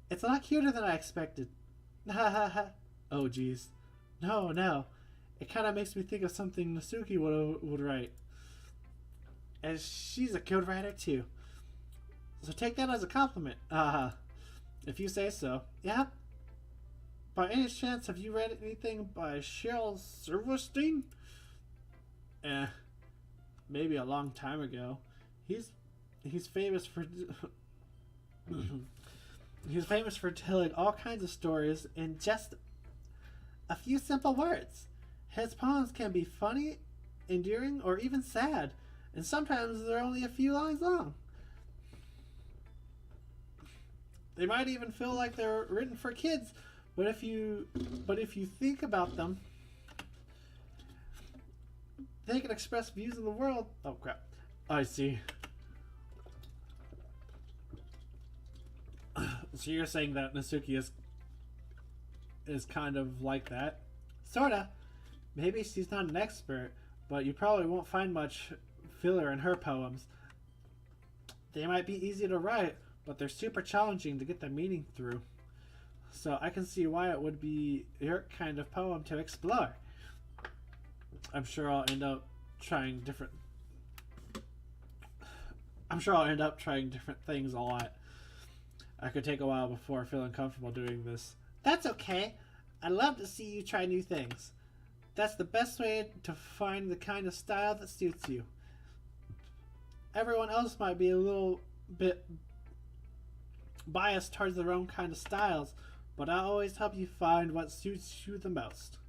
It's a lot cuter than I expected. Oh, geez. No. It kind of makes me think of something Nasuki would write. And she's a good writer, too. So take that as a compliment. If you say so. Yeah. By any chance, have you read anything by Cheryl Silverstein? Maybe a long time ago. He's famous for he's famous for telling all kinds of stories in just a few simple words. His poems can be funny, endearing, or even sad, and sometimes they're only a few lines long. They might even feel like they're written for kids, but if you think about them, they can express views of the world. Oh crap. I see. So you're saying that Nasuki is kind of like that? Sorta. Maybe she's not an expert, but you probably won't find much filler in her poems. They might be easy to write, but they're super challenging to get the meaning through. So I can see why it would be your kind of poem to explore. I'm sure I'll end up trying different things a lot. I could take a while before feeling comfortable doing this. That's okay. I love to see you try new things. That's the best way to find the kind of style that suits you. Everyone else might be a little bit biased towards their own kind of styles, but I'll always help you find what suits you the most.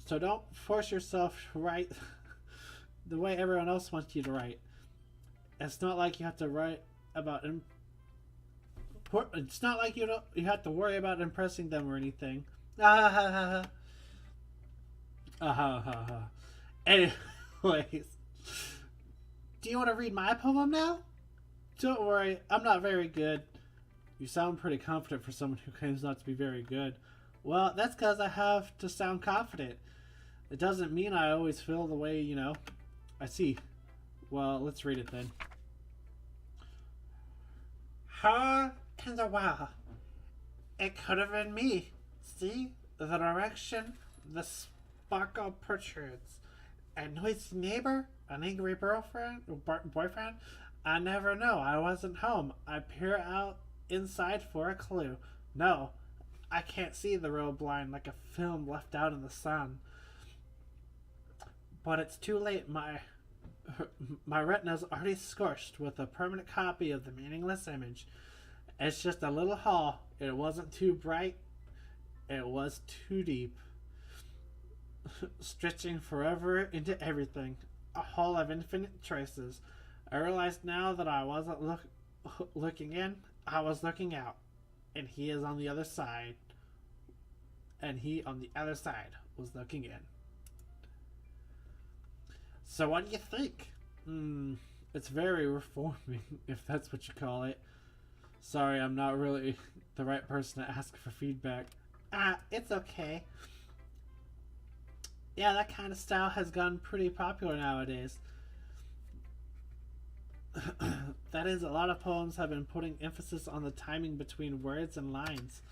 So don't force yourself to write the way everyone else wants you to write. It's not like you have to write about it's not like you have to worry about impressing them or anything. Anyways, do you want to read my poem now? Don't worry, I'm not very good. You sound pretty confident for someone who claims not to be very good. Well, that's because I have to sound confident. It doesn't mean I always feel the way, you know. I see. Well, let's read it then. Her in the well. It could have been me. See? The direction the sparkle protrudes. A noisy neighbor An angry boyfriend? I never know. I wasn't home. I peer out inside for a clue. No, I can't see the road blind like a film left out in the sun. But it's too late. My retina's already scorched with a permanent copy of the meaningless image. It's just a little hole. It wasn't too bright. It was too deep. Stretching forever into everything. A hall of infinite choices. I realized now that I wasn't looking in, I was looking out. And he is on the other side. And he on the other side was looking in. So what do you think? It's very reforming, if that's what you call it. Sorry, I'm not really the right person to ask for feedback. It's okay. Yeah, that kind of style has gotten pretty popular nowadays. That is, a lot of poems have been putting emphasis on the timing between words and lines.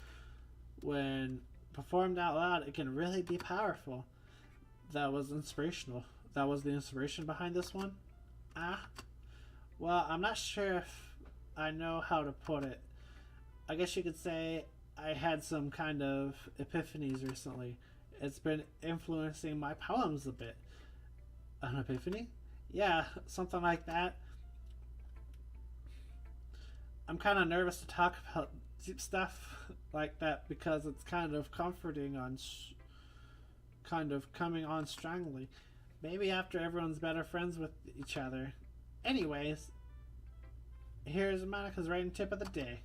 When performed out loud, it can really be powerful. That was inspirational. That was the inspiration behind this one? Well, I'm not sure if I know how to put it. I guess you could say I had some kind of epiphanies recently. It's been influencing my poems a bit. An epiphany? Yeah, something like that. I'm kind of nervous to talk about deep stuff like that because it's kind of comforting on kind of coming on strongly. Maybe after everyone's better friends with each other. Anyways, here's Monica's writing tip of the day.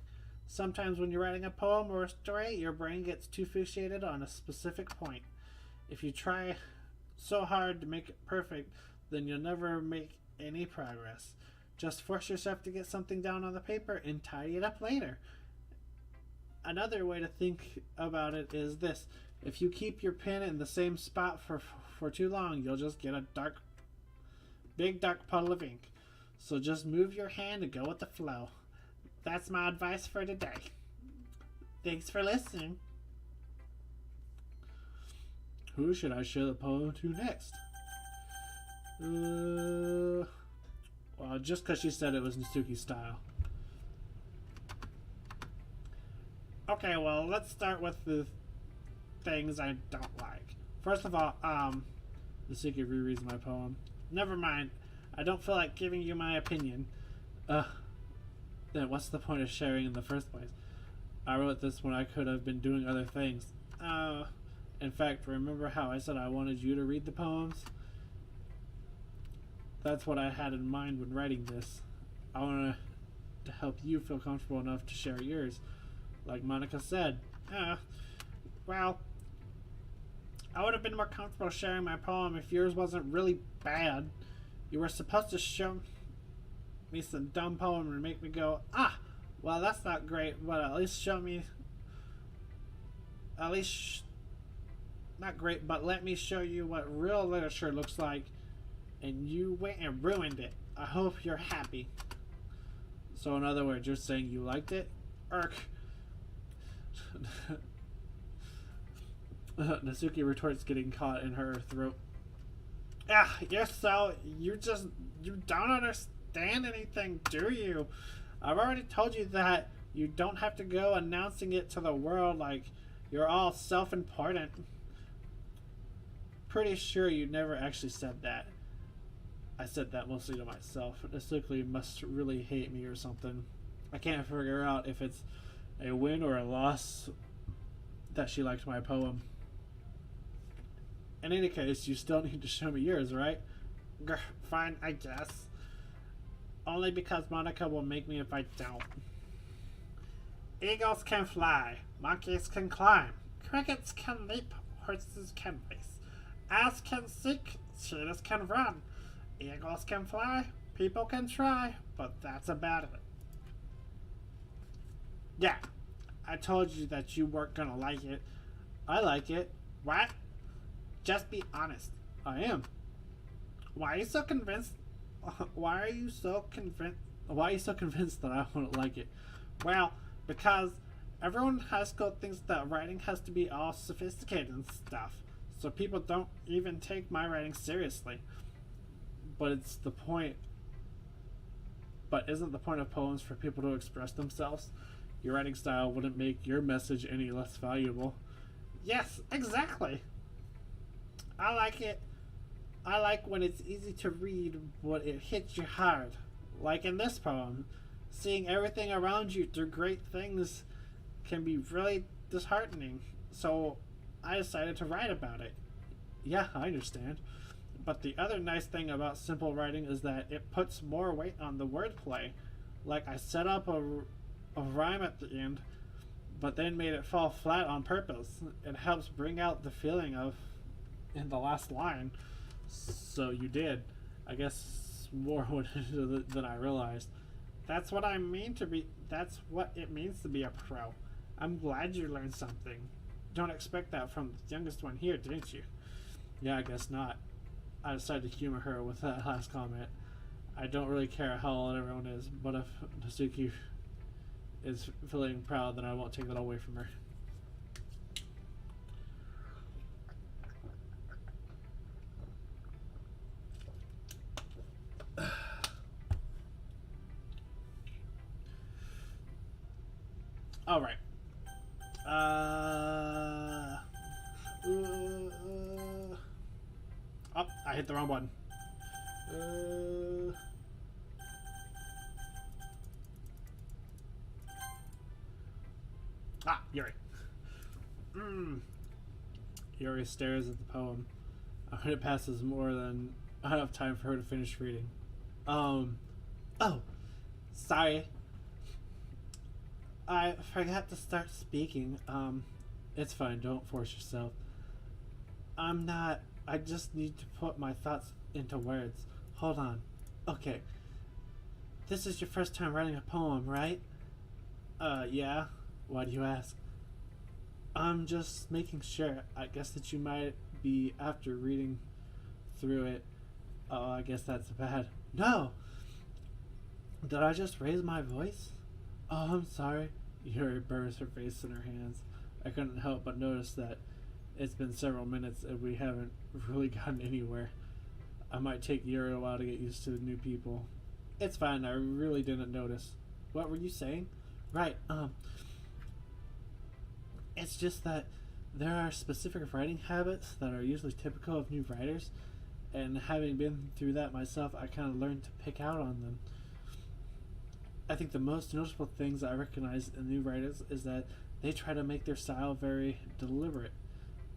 Sometimes when you're writing a poem or a story, your brain gets too fixated on a specific point. If you try so hard to make it perfect, then you'll never make any progress. Just force yourself to get something down on the paper and tidy it up later. Another way to think about it is this. If you keep your pen in the same spot for too long, you'll just get a big dark puddle of ink. So just move your hand and go with the flow. That's my advice for today. Thanks for listening. Who should I show the poem to next? Well, just because she said it was Nasuki style. Okay, well, let's start with the things I don't like. First of all, Nasuki rereads my poem. Never mind. I don't feel like giving you my opinion. Then what's the point of sharing in the first place? I wrote this when I could have been doing other things. In fact, remember how I said I wanted you to read the poems? That's what I had in mind when writing this. I wanted to help you feel comfortable enough to share yours. Like Monica said. Well, I would have been more comfortable sharing my poem if yours wasn't really bad. You were supposed to show me some dumb poem and make me go, well, that's not great, but at least show me, not great, but let me show you what real literature looks like, and you went and ruined it. I hope you're happy. So in other words, you're saying you liked it? Irk. Nasuki retorts, getting caught in her throat. You don't understand anything, do you? I've already told you that you don't have to go announcing it to the world like you're all self-important. Pretty sure you never actually said that. I said that mostly to myself. Nasuki must really hate me or something. I can't figure out if it's a win or a loss that she liked my poem. In any case, you still need to show me yours, right? Fine, I guess. Only because Monica will make me if I don't. Eagles can fly, monkeys can climb, crickets can leap, horses can race, owls can seek, cheetahs can run, eagles can fly, people can try, but that's about it. Yeah, I told you that you weren't gonna like it. I like it. What? Just be honest. I am. Why are you so convinced? Why are you so convinced that I wouldn't like it? Well, because everyone in high school thinks that writing has to be all sophisticated and stuff, so people don't even take my writing seriously. But it's the point. But isn't the point of poems for people to express themselves? Your writing style wouldn't make your message any less valuable. Yes, exactly. I like it. I like when it's easy to read, but it hits you hard. Like in this poem, seeing everything around you through great things can be really disheartening. So I decided to write about it. Yeah, I understand. But the other nice thing about simple writing is that it puts more weight on the wordplay. Like I set up a rhyme at the end, but then made it fall flat on purpose. It helps bring out the feeling of in the last line. So you did. I guess more went into it than I realized. That's what I mean to be. That's what it means to be a pro. I'm glad you learned something. Don't expect that from the youngest one here, didn't you? Yeah, I guess not. I decided to humor her with that last comment. I don't really care how old everyone is, but if Natsuki is feeling proud, then I won't take that away from her. All right. Oh, I hit the wrong button. Yuri. Yuri stares at the poem. It passes more than enough time for her to finish reading. Oh, sorry. I forgot to start speaking. It's fine, don't force yourself. I just need to put my thoughts into words. Hold on. Okay. This is your first time writing a poem, right? Yeah. Why do you ask? I'm just making sure. I guess that you might be after reading through it. Oh, I guess that's bad. No! Did I just raise my voice? Oh, I'm sorry. Yuri buries her face in her hands. I couldn't help but notice that it's been several minutes and we haven't really gotten anywhere. I might take Yuri a while to get used to the new people. It's fine, I really didn't notice. What were you saying? Right, it's just that there are specific writing habits that are usually typical of new writers, and having been through that myself, I kind of learned to pick out on them. I think the most noticeable things I recognize in new writers is that they try to make their style very deliberate.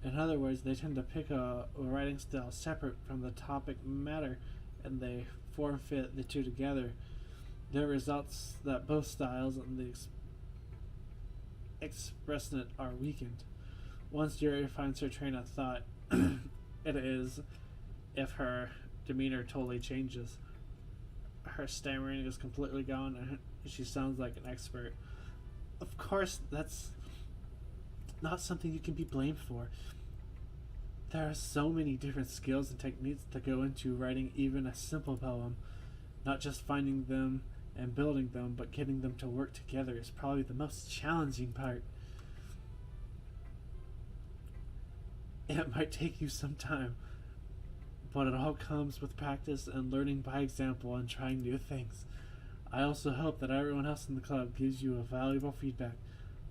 In other words, they tend to pick a writing style separate from the topic matter, and they form fit the two together. There results that both styles and the expressing it are weakened. Once Yuri finds her train of thought, it is if her demeanor totally changes. Her stammering is completely gone and she sounds like an expert. Of course, that's not something you can be blamed for. There are so many different skills and techniques that go into writing even a simple poem. Not just finding them and building them, but getting them to work together is probably the most challenging part. It might take you some time, but it all comes with practice and learning by example and trying new things. I also hope that everyone else in the club gives you a valuable feedback.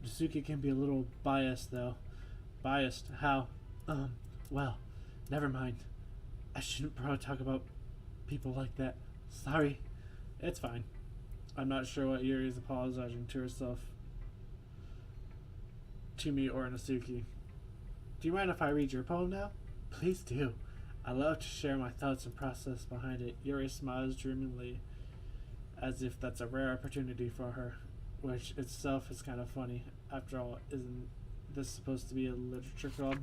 Natsuki can be a little biased, though. Biased? How? Well, never mind. I shouldn't probably talk about people like that. Sorry. It's fine. I'm not sure what Yuri is apologizing to herself, to me, or Natsuki. Do you mind if I read your poem now? Please do. I love to share my thoughts and process behind it. Yuri smiles dreamingly, as if that's a rare opportunity for her, which itself is kind of funny. After all, isn't this supposed to be a literature club?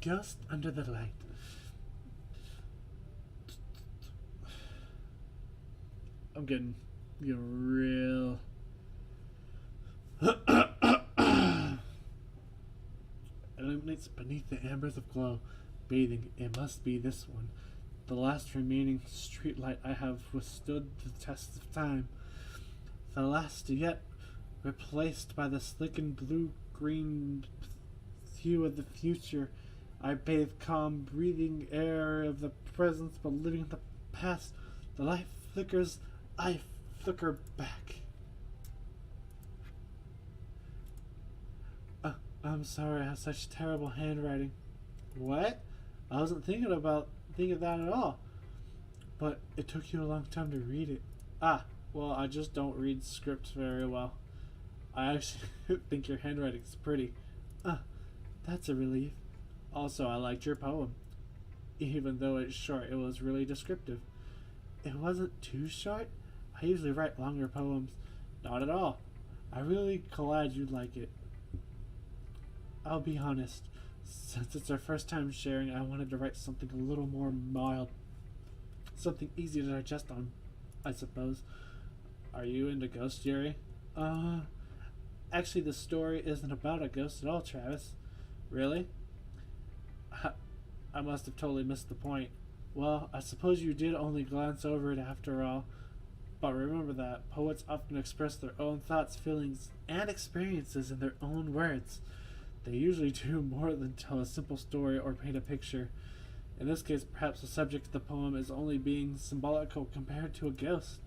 Ghost under the light. I'm getting real. Illuminates beneath the ambers of glow, bathing. It must be this one, the last remaining street light I have withstood the test of time. The last yet replaced by the slick and blue-green hue of the future I bathe calm, breathing air of the presence, but living in the past. The light flickers, I flicker back. I'm sorry, I have such terrible handwriting. What? I wasn't thinking of that at all. But it took you a long time to read it. Well, I just don't read scripts very well. I actually think your handwriting's pretty. That's a relief. Also, I liked your poem. Even though it's short, it was really descriptive. It wasn't too short. I usually write longer poems. Not at all. I'm really glad you like it. I'll be honest. Since it's our first time sharing, I wanted to write something a little more mild. Something easy to digest on, I suppose. Are you into ghost theory? Actually, the story isn't about a ghost at all, Travis. Really? I must have totally missed the point. Well, I suppose you did only glance over it after all. But remember that poets often express their own thoughts, feelings, and experiences in their own words. They usually do more than tell a simple story or paint a picture. In this case, perhaps the subject of the poem is only being symbolical compared to a ghost.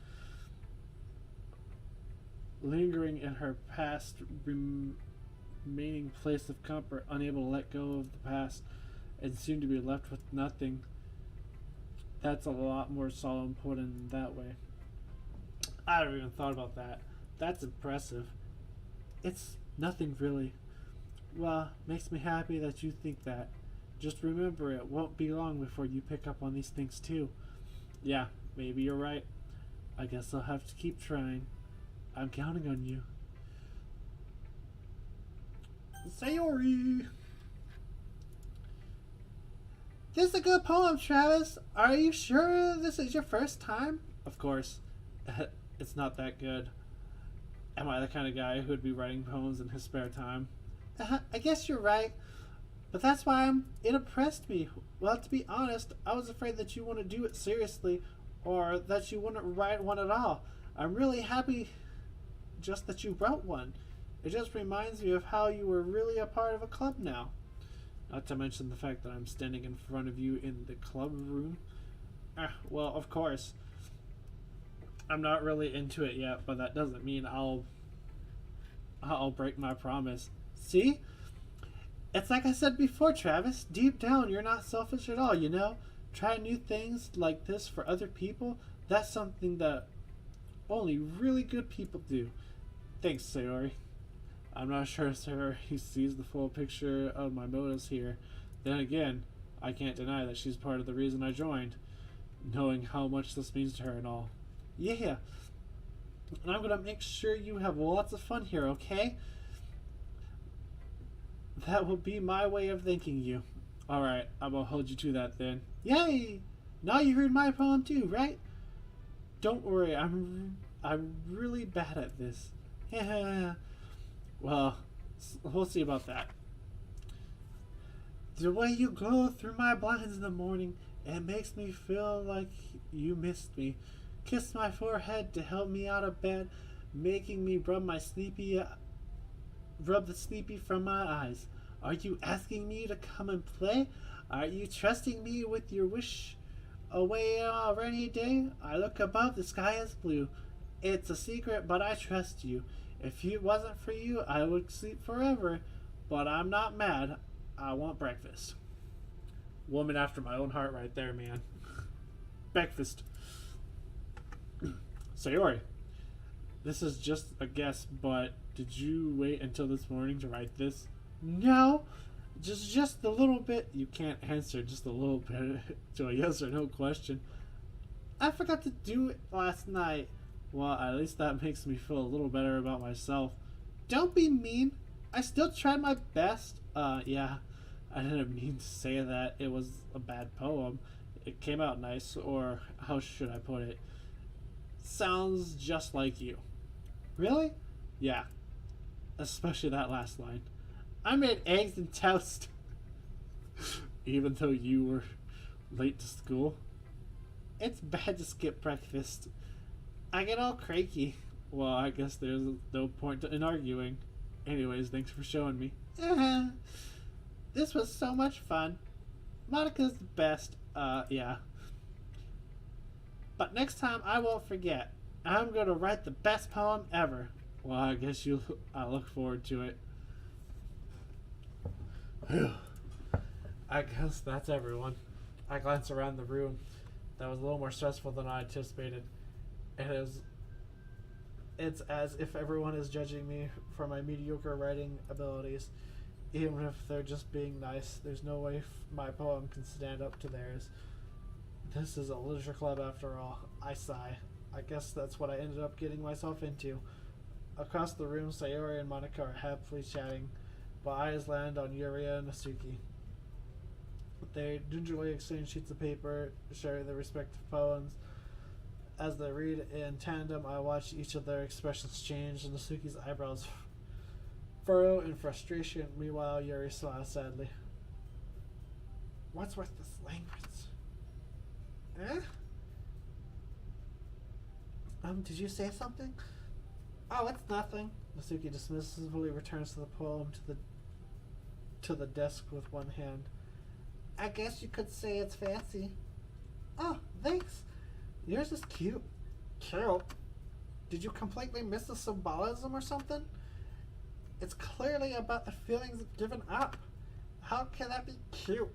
Lingering in her past, remaining place of comfort, unable to let go of the past, and soon to be left with nothing. That's a lot more solemn put in that way. I haven't even thought about that. That's impressive. It's nothing really. Well, makes me happy that you think that. Just remember, it won't be long before you pick up on these things too. Yeah, maybe you're right. I guess I'll have to keep trying. I'm counting on you. Sayori! This is a good poem, Travis. Are you sure this is your first time? Of course. It's not that good. Am I the kind of guy who would be writing poems in his spare time? I guess you're right. But that's why it impressed me. Well, to be honest, I was afraid that you wouldn't do it seriously, or that you wouldn't write one at all. I'm really happy just that you wrote one. It just reminds me of how you were really a part of a club now. Not to mention the fact that I'm standing in front of you in the club room. Well, of course. I'm not really into it yet, but that doesn't mean I'll break my promise. See? It's like I said before, Travis. Deep down, you're not selfish at all, you know? Try new things like this for other people. That's something that only really good people do. Thanks, Sayori. I'm not sure Sayori sees the full picture of my motives here. Then again, I can't deny that she's part of the reason I joined, knowing how much this means to her and all. Yeah. And I'm gonna make sure you have lots of fun here, okay? That will be my way of thanking you. Alright, I'm gonna hold you to that then. Yay! Now you heard my poem too, right? Don't worry, I'm really bad at this. Yeah. Well, we'll see about that. The way you glow through my blinds in the morning, it makes me feel like you missed me. Kiss my forehead to help me out of bed, making me rub the sleepy from my eyes. Are you asking me to come and play? Are you trusting me with your wish away on a rainy day? I look above, the sky is blue. It's a secret, but I trust you. If it wasn't for you, I would sleep forever. But I'm not mad. I want breakfast. Woman after my own heart right there, man. Breakfast. Sayori, this is just a guess, but did you wait until this morning to write this? No, just a little bit. You can't answer just a little bit to a yes or no question. I forgot to do it last night. Well, at least that makes me feel a little better about myself. Don't be mean. I still tried my best. Yeah, I didn't mean to say that it was a bad poem. It came out nice, or how should I put it? Sounds just like you. Really? Yeah. Especially that last line. I made eggs and toast. Even though you were late to school. It's bad to skip breakfast. I get all cranky. Well, I guess there's no point in arguing. Anyways, thanks for showing me. This was so much fun. Monica's the best. Yeah. But next time I won't forget. I'm going to write the best poem ever. Well, I guess I look forward to it. I guess that's everyone. I glanced around the room. That was a little more stressful than I anticipated. It's as if everyone is judging me for my mediocre writing abilities. Even if they're just being nice, there's no way my poem can stand up to theirs. This is a literature club after all. I sigh. I guess that's what I ended up getting myself into. Across the room, Sayori and Monica are happily chatting. My eyes land on Yuria and Natsuki. They gingerly exchange sheets of paper, sharing their respective poems. As they read in tandem, I watch each of their expressions change, and Natsuki's eyebrows furrow in frustration. Meanwhile, Yuri smiles sadly. What's with this language? Did you say something? Oh, it's nothing. Natsuki dismissively returns to the poem to the desk with one hand. I guess you could say it's fancy. Oh, thanks. Yours is cute. Cute? Did you completely miss the symbolism or something? It's clearly about the feelings of giving up. How can that be cute?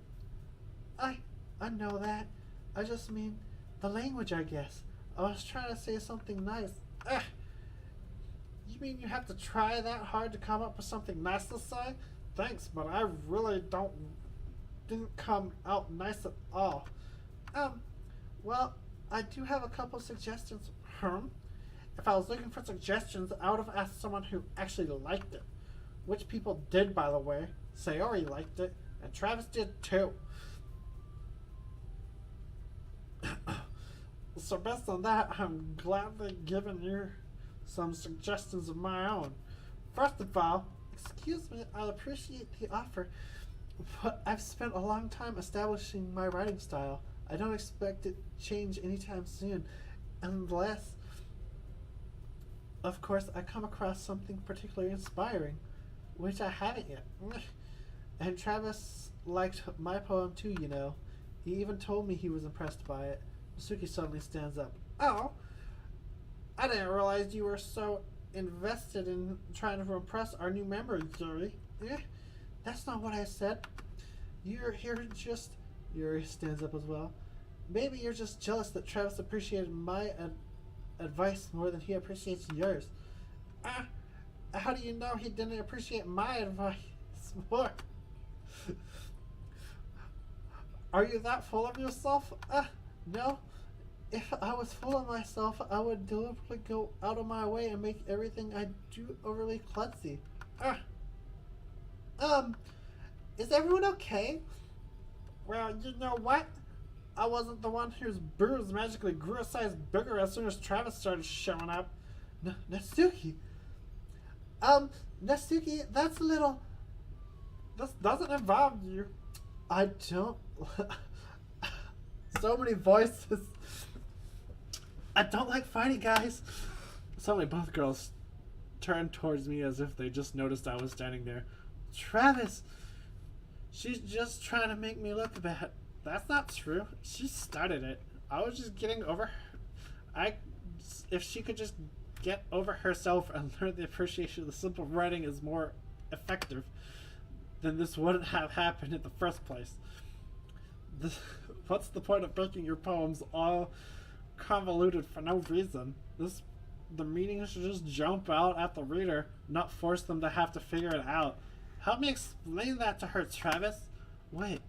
I know that. I just mean the language, I guess. I was trying to say something nice. Ugh. You mean you have to try that hard to come up with something nice to say? Thanks, but I really didn't come out nice at all. Well, I do have a couple suggestions. If I was looking for suggestions, I would have asked someone who actually liked it. Which people did, by the way. Sayori liked it, and Travis did too. So based on that, I'm gladly giving you some suggestions of my own. First of all, excuse me, I appreciate the offer, but I've spent a long time establishing my writing style. I don't expect it to change anytime soon, unless, of course, I come across something particularly inspiring, which I haven't yet. And Travis liked my poem too, you know. He even told me he was impressed by it. Natsuki suddenly stands up. Oh, I didn't realize you were so invested in trying to impress our new member, Yuri. That's not what I said. You're here just... Yuri stands up as well. Maybe you're just jealous that Travis appreciated my advice more than he appreciates yours. How do you know he didn't appreciate my advice more? Are you that full of yourself? No. If I was full of myself, I would deliberately go out of my way and make everything I do overly klutzy. Is everyone okay? Well, you know what? I wasn't the one whose bruise magically grew a size bigger as soon as Travis started showing up. Natsuki. Natsuki, that's a little... This doesn't involve you. I don't... So many voices. I don't like fighting, guys. Suddenly both girls turned towards me as if they just noticed I was standing there. Travis! She's just trying to make me look bad. That's not true. She started it. I was just getting over her. If she could just get over herself and learn the appreciation of the simple writing is more effective, then this wouldn't have happened in the first place. What's the point of making your poems all convoluted for no reason? The meaning should just jump out at the reader, not force them to have to figure it out. Help me explain that to her, Travis. Wait,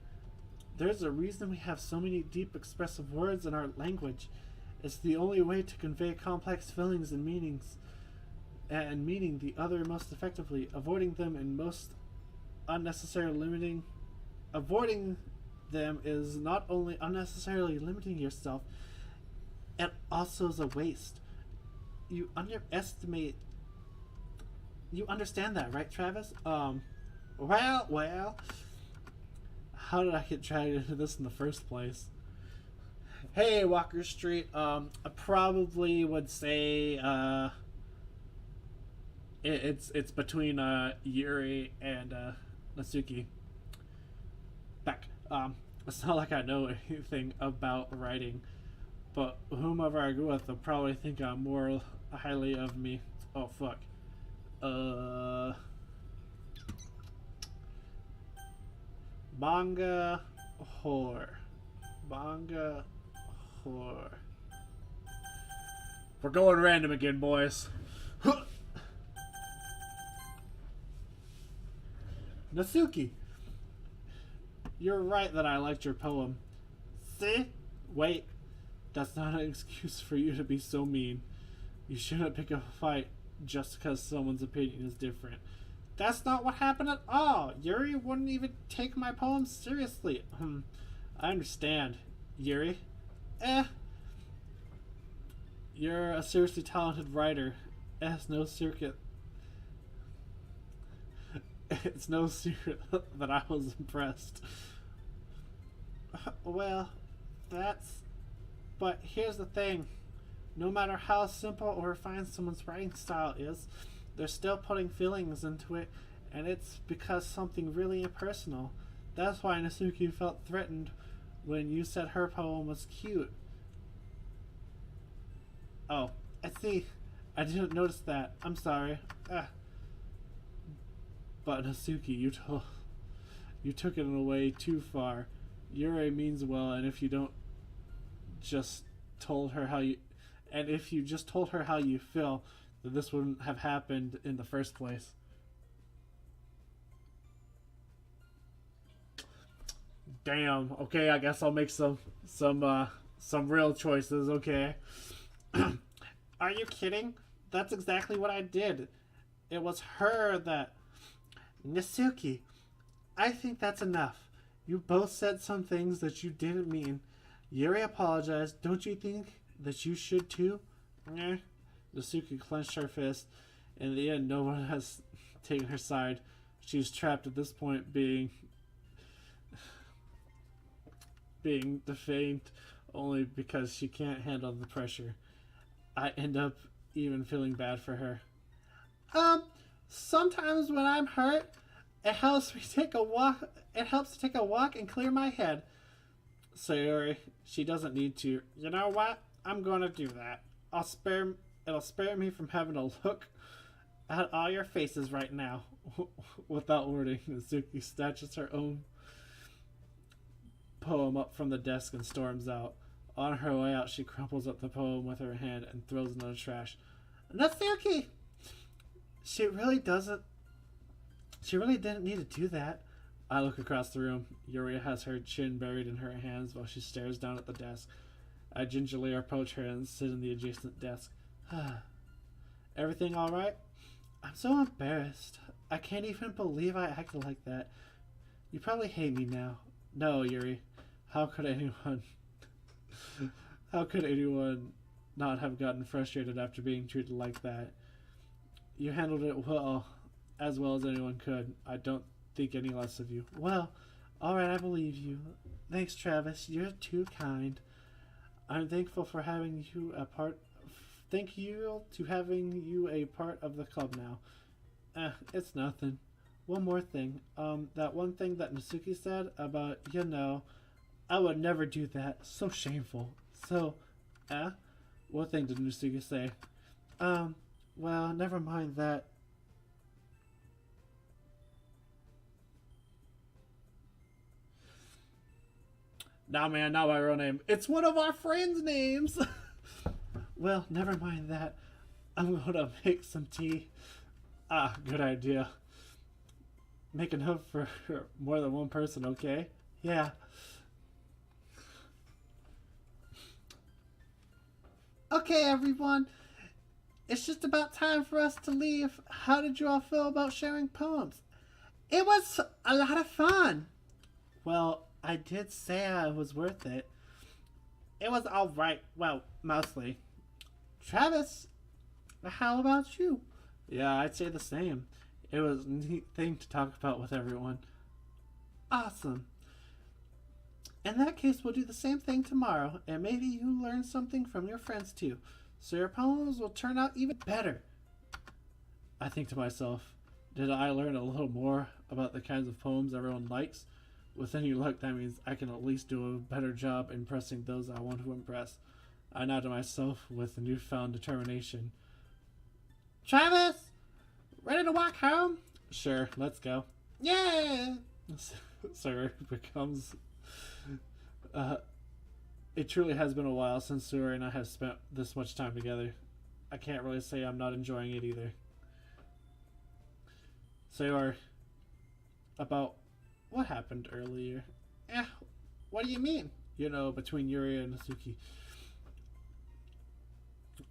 there's a reason we have so many deep expressive words in our language. It's the only way to convey complex feelings and meanings, and meaning the other most effectively. Avoiding them is not only unnecessarily limiting yourself, it also is a waste. You understand that, right, Travis? Well, how did I get dragged into this in the first place? Hey, Walker Street, I probably would say, it's between, Yuri and, Natsuki. back. It's not like I know anything about writing, but whomever I go with will probably think I'm more highly of me. Oh fuck. Manga horror. Manga horror. We're going random again, boys. Natsuki, you're right that I liked your poem. See? Wait, that's not an excuse for you to be so mean. You shouldn't pick a fight just because someone's opinion is different. That's not what happened at all. Yuri wouldn't even take my poem seriously. I understand. Yuri? You're a seriously talented writer. It's no secret. It's no secret that I was impressed. Well, that's... But here's the thing. No matter how simple or refined someone's writing style is, they're still putting feelings into it, and it's because something really impersonal. That's why Natsuki felt threatened when you said her poem was cute. Oh, I see. I didn't notice that. I'm sorry. But Natsuki, you took it in a way too far. Yuri means well, and if you just told her how you feel, then this wouldn't have happened in the first place. Damn. Okay, I guess I'll make some real choices. Okay. Are you kidding? That's exactly what I did. It was her that... Natsuki, I think that's enough. You both said some things that you didn't mean. Yuri apologized. Don't you think that you should too? Natsuki clenched her fist. In the end, no one has taken her side. She's trapped at this point, being defamed only because she can't handle the pressure. I end up even feeling bad for her. Sometimes when I'm hurt, it helps me take a walk. It helps to take a walk and clear my head. Sayori, she doesn't need to. You know what? I'm gonna do that. It'll spare me from having to look at all your faces right now. Without wording, Natsuki snatches her own poem up from the desk and storms out. On her way out, she crumples up the poem with her hand and throws it in the trash. Natsuki! She really didn't need to do that. I look across the room. Yuri has her chin buried in her hands while she stares down at the desk. I gingerly approach her and sit in the adjacent desk. Everything alright? I'm so embarrassed. I can't even believe I acted like that. You probably hate me now. No, Yuri. How could anyone not have gotten frustrated after being treated like that? You handled it well as anyone could. I don't think any less of you. Well, alright, I believe you. Thanks, Travis. You're too kind. I'm thankful for having you a part. Thank you to having you a part of the club now. It's nothing. One more thing. That one thing that Natsuki said about, I would never do that. So shameful. So, what thing did Natsuki say? Well, never mind that. Nah, man, not my real name. It's one of our friends' names. Well, never mind that. I'm gonna make some tea. Good idea. Make enough for more than one person, okay? Yeah. Okay, everyone. It's just about time for us to leave. How did you all feel about sharing poems? It was a lot of fun. Well, I did say I was worth it. It was alright. Well, mostly. Travis, how about you? Yeah, I'd say the same. It was a neat thing to talk about with everyone. Awesome. In that case, we'll do the same thing tomorrow, and maybe you learn something from your friends too, so your poems will turn out even better. I think to myself, did I learn a little more about the kinds of poems everyone likes? With any luck, that means I can at least do a better job impressing those I want to impress. I nod to myself with newfound determination. Travis! Ready to walk home? Sure, let's go. Yeah! Sir becomes... it truly has been a while since Suri and I have spent this much time together. I can't really say I'm not enjoying it either. So, about what happened earlier? What do you mean? You know, between Yuri and Natsuki.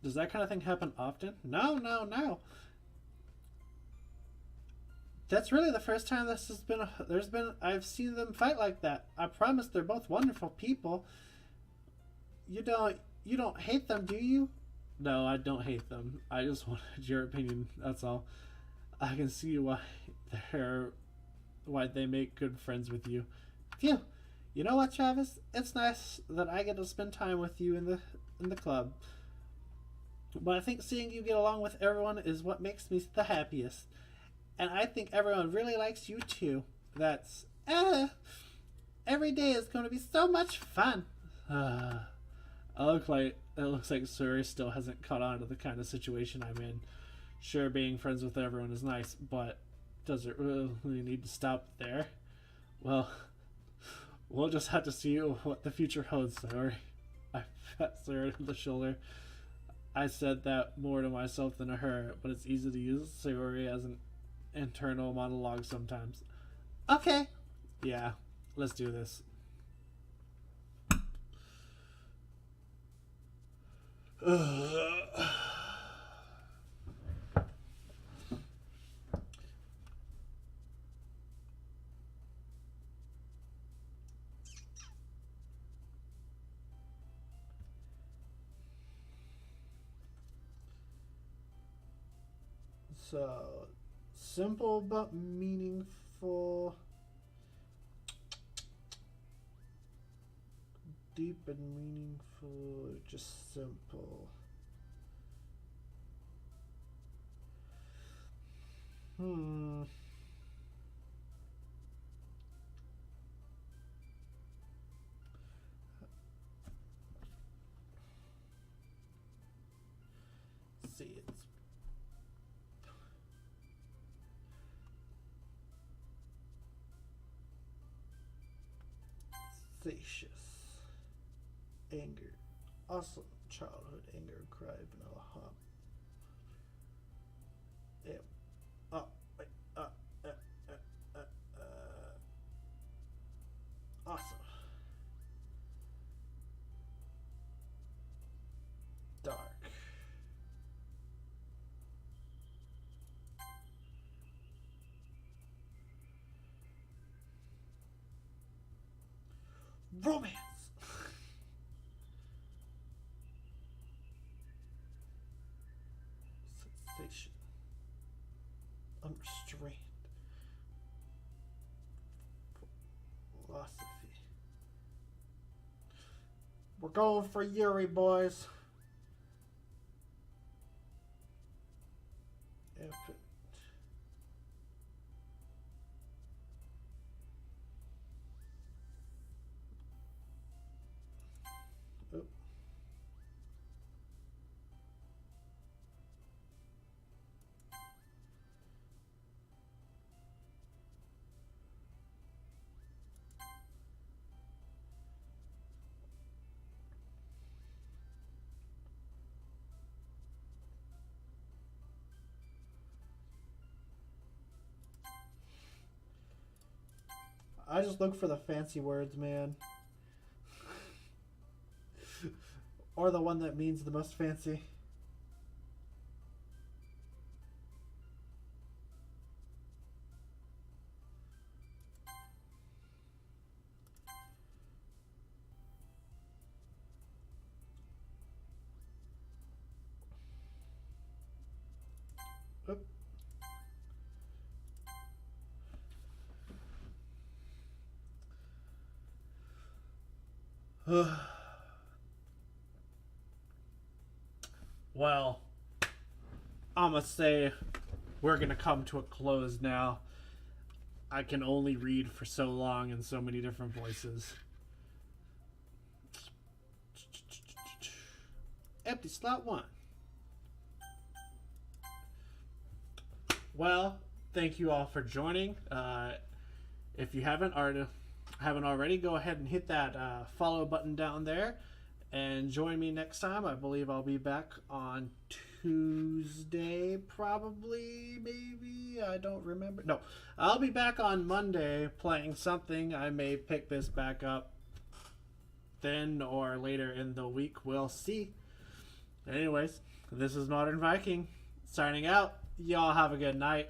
Does that kind of thing happen often? No. That's really the first time this has been. I've seen them fight like that. I promise they're both wonderful people. You don't hate them, do you? No, I don't hate them. I just wanted your opinion. That's all. I can see why they make good friends with you. Phew. You know what, Travis? It's nice that I get to spend time with you in the club. But I think seeing you get along with everyone is what makes me the happiest. And I think everyone really likes you too. That's every day is going to be so much fun. It looks like Suri still hasn't caught on to the kind of situation I'm in. Sure, being friends with everyone is nice, but does it really need to stop there? Well, we'll just have to see what the future holds, Suri. I pat Suri on the shoulder. I said that more to myself than to her, but it's easy to use Suri as an internal monologue sometimes. Okay. Yeah, let's do this. So, simple but meaningful. Deep and meaningful, or just simple? Let's see, it's satious. Anger. Awesome childhood anger cry vanilla hop. Yeah. Oh, wait. Awesome. Dark. Romance. Sensation. Unrestrained. Philosophy. We're going for Yuri, boys. Epic. Oh. I just look for the fancy words, man. Or the one that means the most fancy. Oop. Well, I'm gonna say we're gonna come to a close now. I can only read for so long in so many different voices. Empty slot 1. Well, thank you all for joining. If you haven't already, go ahead and hit that follow button down there and join me next time. I believe I'll be back on Tuesday, probably, maybe. I don't remember. No, I'll be back on Monday playing something. I may pick this back up then or later in the week. We'll see. Anyways, this is Modern Viking signing out. Y'all have a good night.